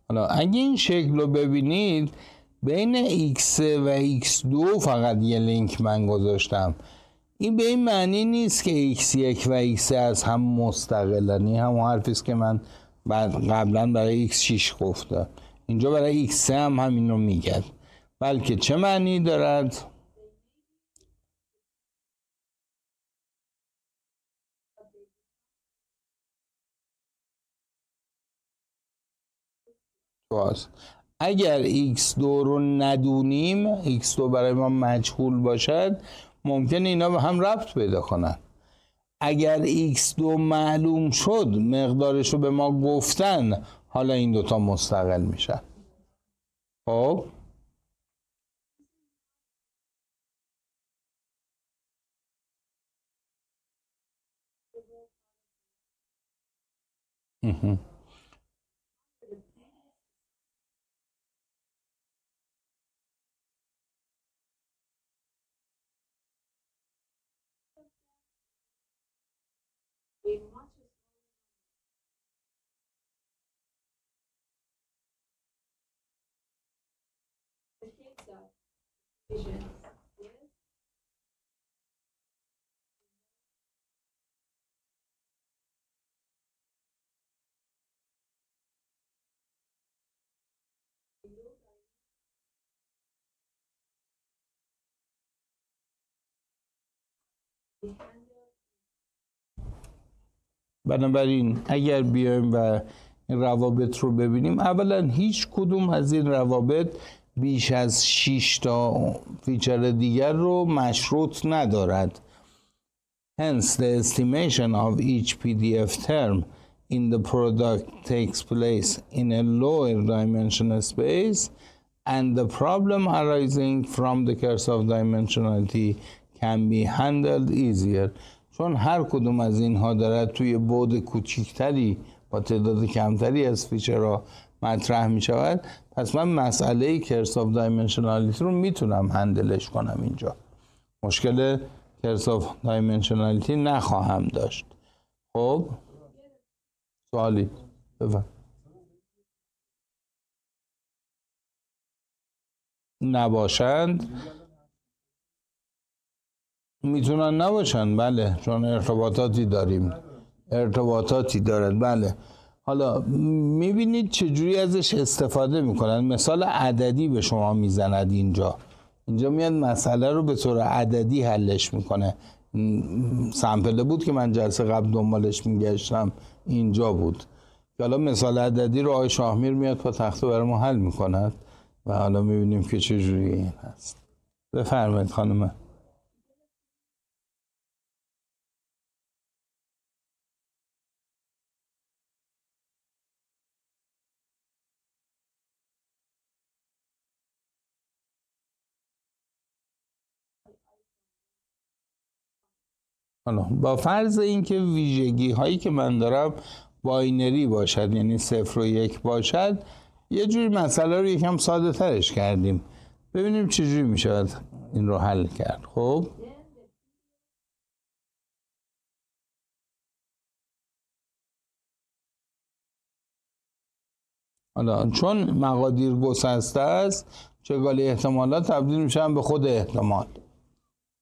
حالا اگه این شکل رو ببینید بین x و x2 فقط یه لینک من گذاشتم. این به این معنی نیست که x1 و x3 از هم مستقلن. این همون حرفی است که من قبلا برای x6 گفتم. اینجا برای x3 هم همین رو میگه. بلکه چه معنی دارد؟ اگر x2 رو ندونیم، x2 برای ما مجهول باشد، ممکن اینا به هم ربط پیدا کنن. اگر x2 معلوم شد، مقدارش رو به ما گفتن، حالا این دوتا مستقل میشن. خب بنابراین اگر بیایم و این روابط رو ببینیم، اولا هیچ کدوم از این روابط بیش از 6 تا فیچر دیگر رو مشروط ندارد. Hence the estimation of each PDF term in the product takes place in a lower dimensional space and the problem arising from the curse of dimensionality can be handled easier. چون هر کدوم از اینها دارد توی بعد کوچکتری با تعداد کمتری از فیچرها مطرح می شود، پس من مسئله کرس آف دایمنشنالیتی رو میتونم هندلش کنم. اینجا مشکل کرس آف دایمنشنالیتی نخواهم داشت. خب سوالی بفهم. نباشند میتونن نباشن، بله، چون ارتباطاتی داریم، ارتباطاتی دارد. بله. حالا میبینید چجوری ازش استفاده میکنن. مثال عددی به شما میزند اینجا میاد مسئله رو به طور عددی حلش میکنه. سمپله بود که من جلسه قبل دنبالش میگشتم، اینجا بود که حالا مثال عددی رو آقای شاهمیر میاد با تخته برای ما حل میکند و حالا میبینیم که چجوری این هست. بفرمایید خانم. حالا با فرض اینکه ویژگی هایی که من دارم باینری باشد، یعنی 0 و 1 باشد، یه جوری مسئله رو یکم ساده ترش کردیم. ببینیم چجوری میشود این رو حل کرد. خب حالا چون مقادیر گسسته است، چگالی احتمالات تبدیل میشن به خود احتمال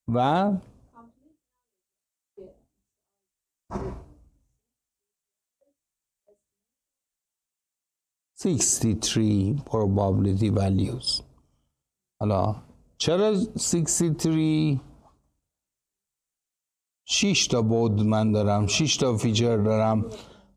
و 63 probability values. حالا چرا 63؟ 6 تا بود من دارم، 6 تا فیچر دارم،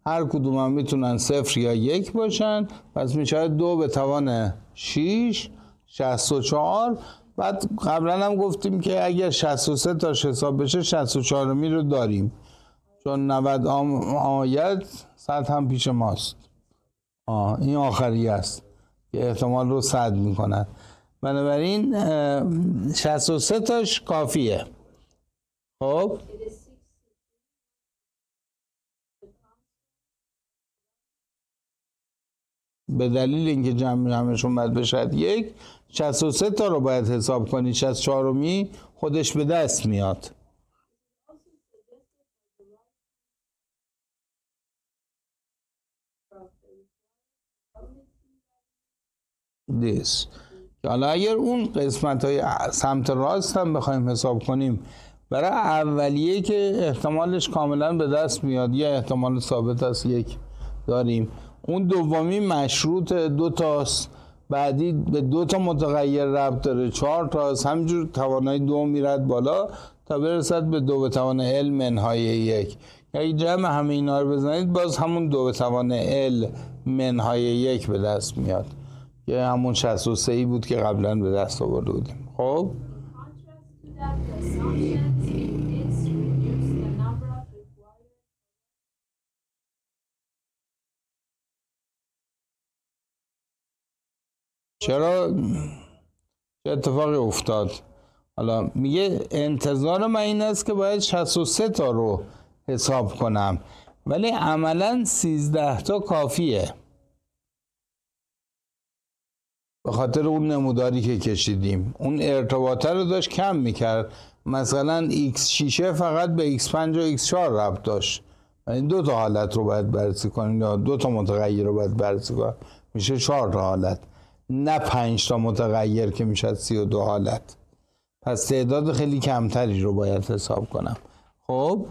هر کدوم میتونن 0 یا 1 باشن، پس میشه 2 به توان 6 64. بعد قبلا هم گفتیم که اگر 63 تاش حساب بشه 64 می رو داریم، چون 90 آید 100 هم پیش ماست. این آخری است که احتمال رو 100 میکند. بنابراین 63 تاش کافیه. خب به دلیل اینکه جمعشون باید بشد 1، 63 تا رو باید حساب کنی، 64 خودش به دست میاد. حالا اگر اون قسمت های سمت راست هم بخوایم حساب کنیم، برای اولیه که احتمالش کاملا به دست میاد یا احتمال ثابت است 1 داریم، اون دومی مشروط 2 تاست، بعدی به 2 تا متغیر ربط داره 4 تاست، همینجور توانایی 2 میرد بالا تا برسد به 2 به توان ال منهای 1. اگه جمع همه اینا رو بزنید باز همون 2 به توان ال منهای 1 به دست میاد که همون 63 بود که قبلا به دست آورده بودیم. خب چرا؟ چه اتفاقی افتاد؟ حالا میگه انتظار من این است که باید 63 تا رو حساب کنم، ولی عملا 13 تا کافیه به خاطر اون نموداری که کشیدیم. اون ارتباطه رو داشت کم میکرد. مثلا x6 فقط به x5 و x4 ربط داشت، یعنی 2 تا حالت رو باید بررسی کنیم یا 2 تا متغیر رو باید بررسی کنیم، میشه 4 تا حالت، نه 5 تا متغیر که میشه 32 حالت. پس تعداد خیلی کمتری رو باید حساب کنم. خب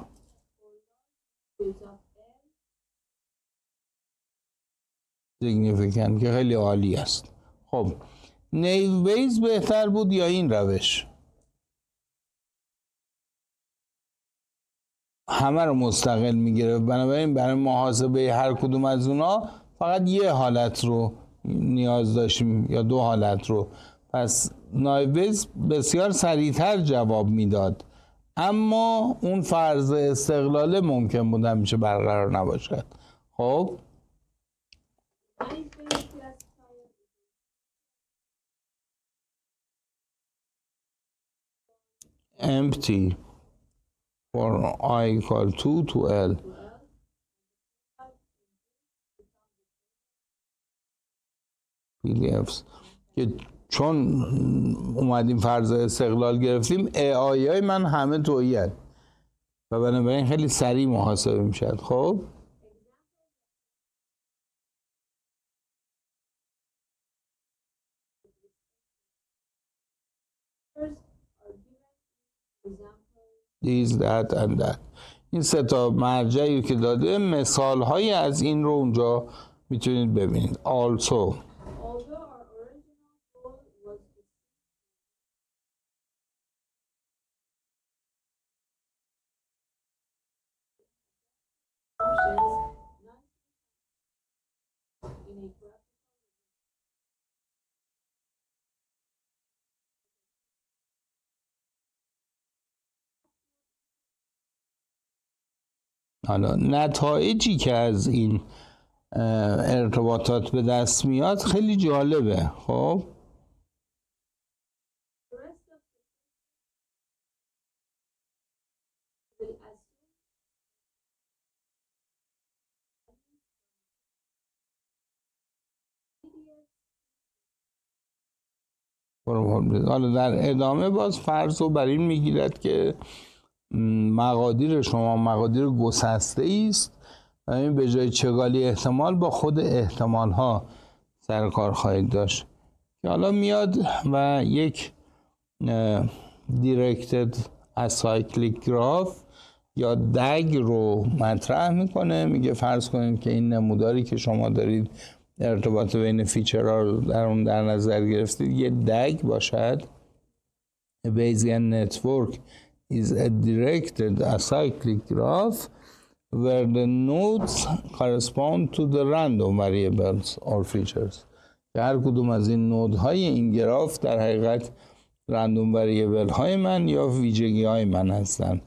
significant که خیلی عالی است. خب نیویز بهتر بود یا این روش؟ همه رو مستقل میگیره، بنابراین برای محاسبه هر کدوم از اونا فقط یه حالت رو نیاز داشتیم یا 2 حالت رو. پس نایویز بسیار سریعتر جواب میداد، اما اون فرض استقلاله ممکن بود همیشه برقرار نباشد. خب empty for I equal 2 to L. PDFs که چون اومدیم فرض استقلال گرفتیم آی من همه تویی هست و بنابراین خیلی سریع محاسبه میشد. خب This, that and that. این سه تا مرجعی که داده مثال هایی از این رو اونجا میتونید ببینید. Also حالا نتایجی که از این ارتباطات به دست میاد خیلی جالبه. خب حالا در ادامه باز فرض رو بر این میگیرد که مقادیر شما مقادیر گسسته است و این به جای چگالی احتمال با خود احتمال ها سر کار خواهید داشت که حالا میاد و یک directed acyclic graph یا دگ رو مطرح میکنه. میگه فرض کنید که این نموداری که شما دارید ارتباط بین فیچرها رو در اون در نظر گرفتید یه دگ باشد. A Bayesian network is a directed acyclic graph where the nodes correspond to the random variables or features. که هر کدوم از این نودهای این گراف در حقیقت رندوم وریبل های من یا ویژگی های من هستند.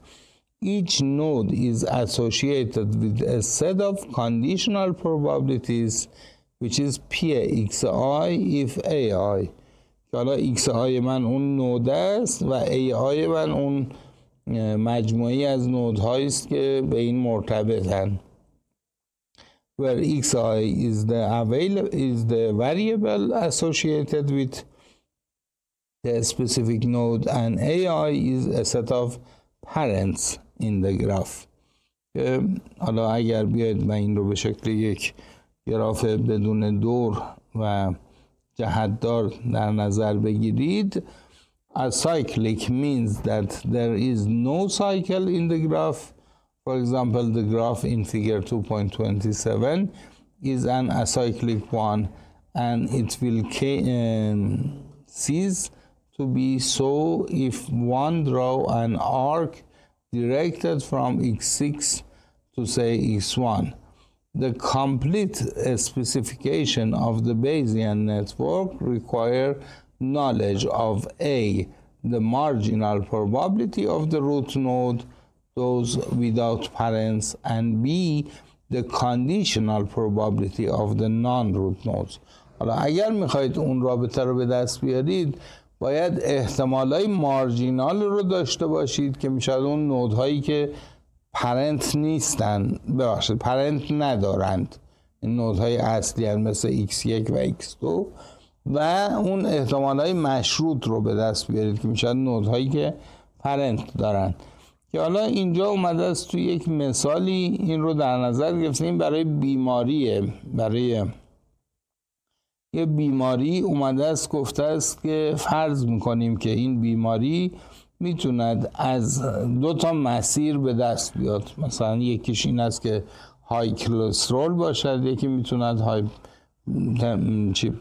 Each node is associated with a set of conditional probabilities which is PXI if AI. که حالا XI من اون نود است و AI من اون مجموعی از نودهایی است که به این مرتبطن. Where XI is the variable associated with the specific node and AI is a set of parents in the graph. حالا اگر بیاید و این رو به شکل یک گراف بدون دور و جهتدار در نظر بگیرید. Acyclic means that there is no cycle in the graph. For example, the graph in figure 2.27 is an acyclic one and it will cease to be so if one draw an arc directed from x6 to say x1. The complete specification of the Bayesian network require knowledge of A, the marginal probability of the root node, those without parents, and B, the conditional probability of the non-root nodes. حالا اگر میخواید اون رابطه رو به دست بیارید باید احتمالای مارجینال رو داشته باشید که میشد اون نودهایی که پرنت نیستن پرنت ندارند، این نودهای اصلی هستند مثل x1 و x2 و اون احتمالای مشروط رو به دست بیارید که میشد نودهایی که پرنت دارن. که حالا اینجا اومده است توی یک مثالی این رو در نظر گرفتیم برای بیماریه، برای یه بیماری اومده است گفته است که فرض میکنیم که این بیماری میتوند از دو تا مسیر به دست بیاد. مثلا یکیش این است که های کلسترول باشد، یکی میتوند های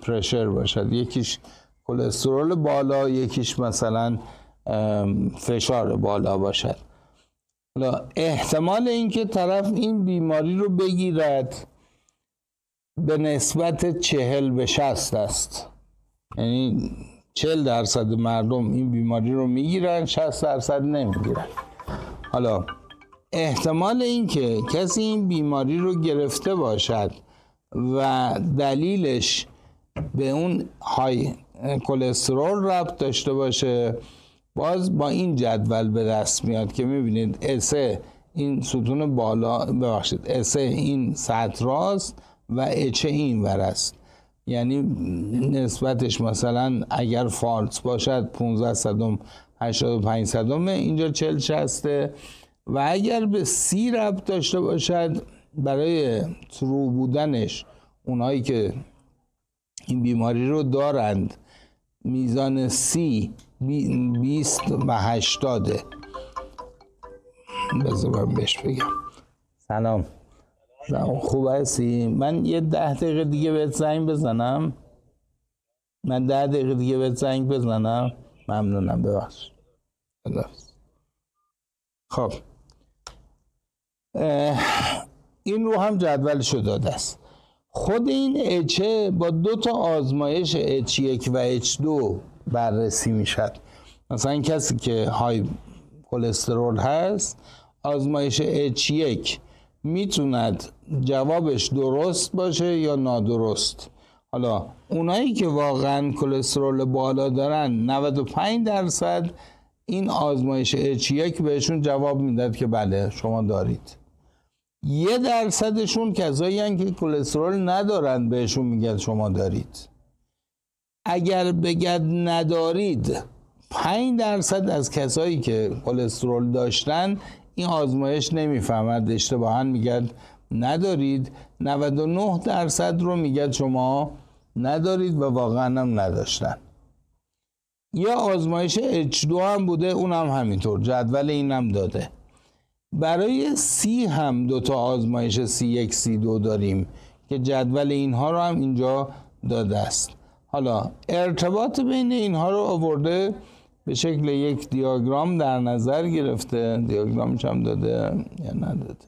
پرشر باشد، یکیش کلسترول بالا، یکیش مثلا فشار بالا باشد. حالا احتمال اینکه طرف این بیماری رو بگیرد به نسبت 40-60 است، یعنی 40% مردم این بیماری رو میگیرن، 60% نمیگیرن. حالا احتمال اینکه کسی این بیماری رو گرفته باشد و دلیلش به اون های کلسترول ربط داشته باشه باز با این جدول به دست میاد که میبینید اسه این ستون بالا اسه این سطح راست و اچه این ور است، یعنی نسبتش مثلا اگر فالس باشد 15/85 اینجا 40-60 و اگر به سی ربط داشته باشد برای ترو بودنش اونایی که این بیماری رو دارند میزان سی 20/80 بذار من بهش بگم. سلام خوب هستی؟ من یه 10 دقیقه دیگه بهت زنگ بزنم. ممنونم. ببخش. خب این رو هم جدولشو داده است. خود این اچه با 2 تا آزمایش H1 و H2 بررسی میشد. مثلا کسی که های کلسترول هست، آزمایش H1 میتوند جوابش درست باشه یا نادرست. حالا اونایی که واقعا کلسترول بالا دارن 95% این آزمایش H1 بهشون جواب میداد که بله شما دارید. 1% کسایی هستن که کلسترول ندارن بهشون میگن شما دارید. اگر بگد ندارید 5% از کسایی که کلسترول داشتن این آزمایش نمیفهمد، اشتباهاً میگن ندارید. 99% رو میگن شما ندارید و واقعا هم نداشتن. یا آزمایش H2 هم بوده، اونم همینطور، جدول اینم داده. برای C هم 2 تا آزمایش C1 C2 داریم که جدول اینها رو هم اینجا داده است. حالا ارتباط بین اینها رو آورده به شکل یک دیاگرام در نظر گرفته. دیاگرامش هم داده یا نداده؟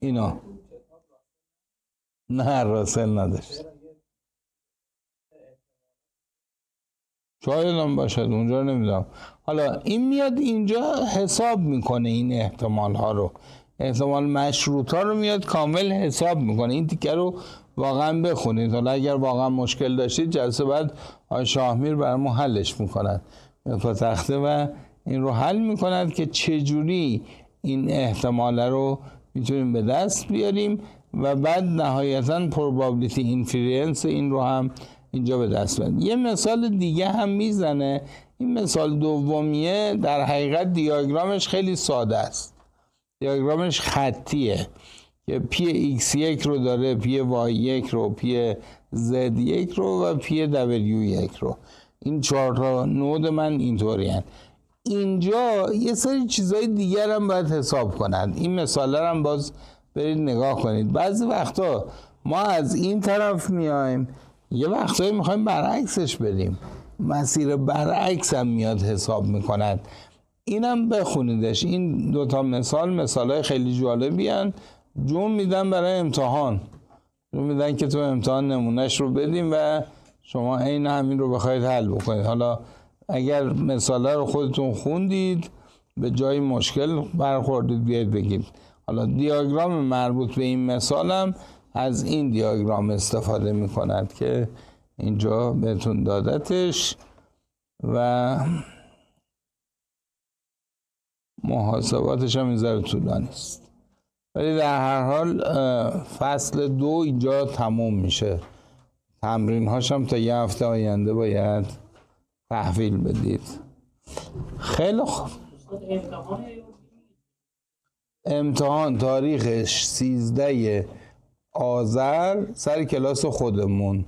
اینا نه راسل نداشت، شاید هم باشد، اونجا نمیدونم. حالا این میاد اینجا حساب میکنه این احتمال ها رو، احتمال مشروط ها رو میاد کامل حساب میکنه. این تیکه رو واقعا بخونید. حالا اگر واقعا مشکل داشتید جلسه بعد آقای شاهمیر برامون حلش میکنند، میاد تخته و این رو حل میکند که چجوری این احتمال رو میتونیم به دست بیاریم و بعد نهایتا probability inference این رو هم اینجا به دست بیاریم. یه مثال دیگه هم میزنه. این مثال دومیه در حقیقت دیاگرامش خیلی ساده است. دیاگرامش خطیه که پی x1 رو داره، پی y1 رو، پی z1 رو و پی w1 رو. این 4 تا نود من اینطوری هست. اینجا یه سری چیزای دیگر هم باید حساب کنند. این مثال هم باز برید نگاه کنید. بعضی وقتا ما از این طرف میایم، یه وقتایی میخوایم برعکسش بریم، مسیر برعکس هم میاد حساب میکنند. اینم بخونیدش. این 2 تا مثالای خیلی جالبی هستند. جون میدن برای امتحان، جون میدن که تو امتحان نمونهش رو بدیم و شما عین همین رو بخواید حل بکنید. حالا اگر مثاله رو خودتون خوندید به جای مشکل برخوردید بیاید بگید. حالا دیاگرام مربوط به این مثالم از این دیاگرام استفاده میکند که اینجا بهتون دادتش و محاسباتش هم این ذره طولانی است، ولی در هر حال فصل 2 اینجا تموم میشه. تمرین هاشم تا یه هفته آینده باید تحویل بدید. خیلی خوب. امتحان تاریخش 13 آذر سر کلاس خودمون.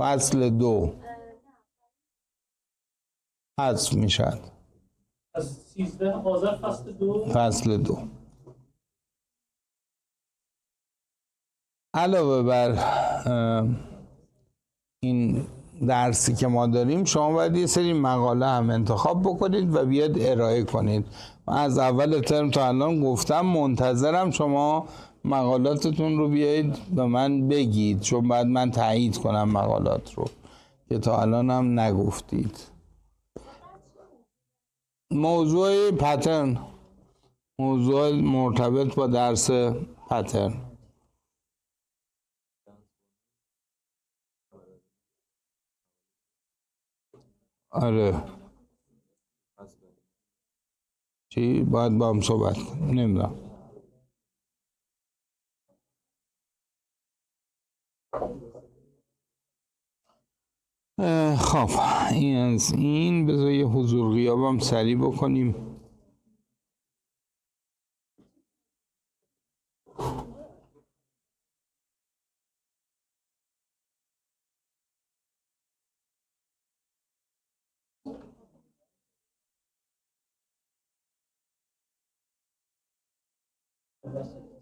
فصل 2 حذف میشد. از 13 آذر فصل 2. علاوه بر این درسی که ما داریم، شما باید یه سری مقاله هم انتخاب بکنید و بیاد ارائه کنید. من از اول ترم تا الان گفتم منتظرم شما مقالاتتون رو بیایید به من بگید، چون بعد من تایید کنم مقالات رو که تا الان هم نگفتید. موضوع پترن، موضوع مرتبط با درس پترن. آره چی؟ باید با هم صحبت کنیم. نمیدونم. خب این از این. بذار یه حضور غیابم سریع بکنیم. خدا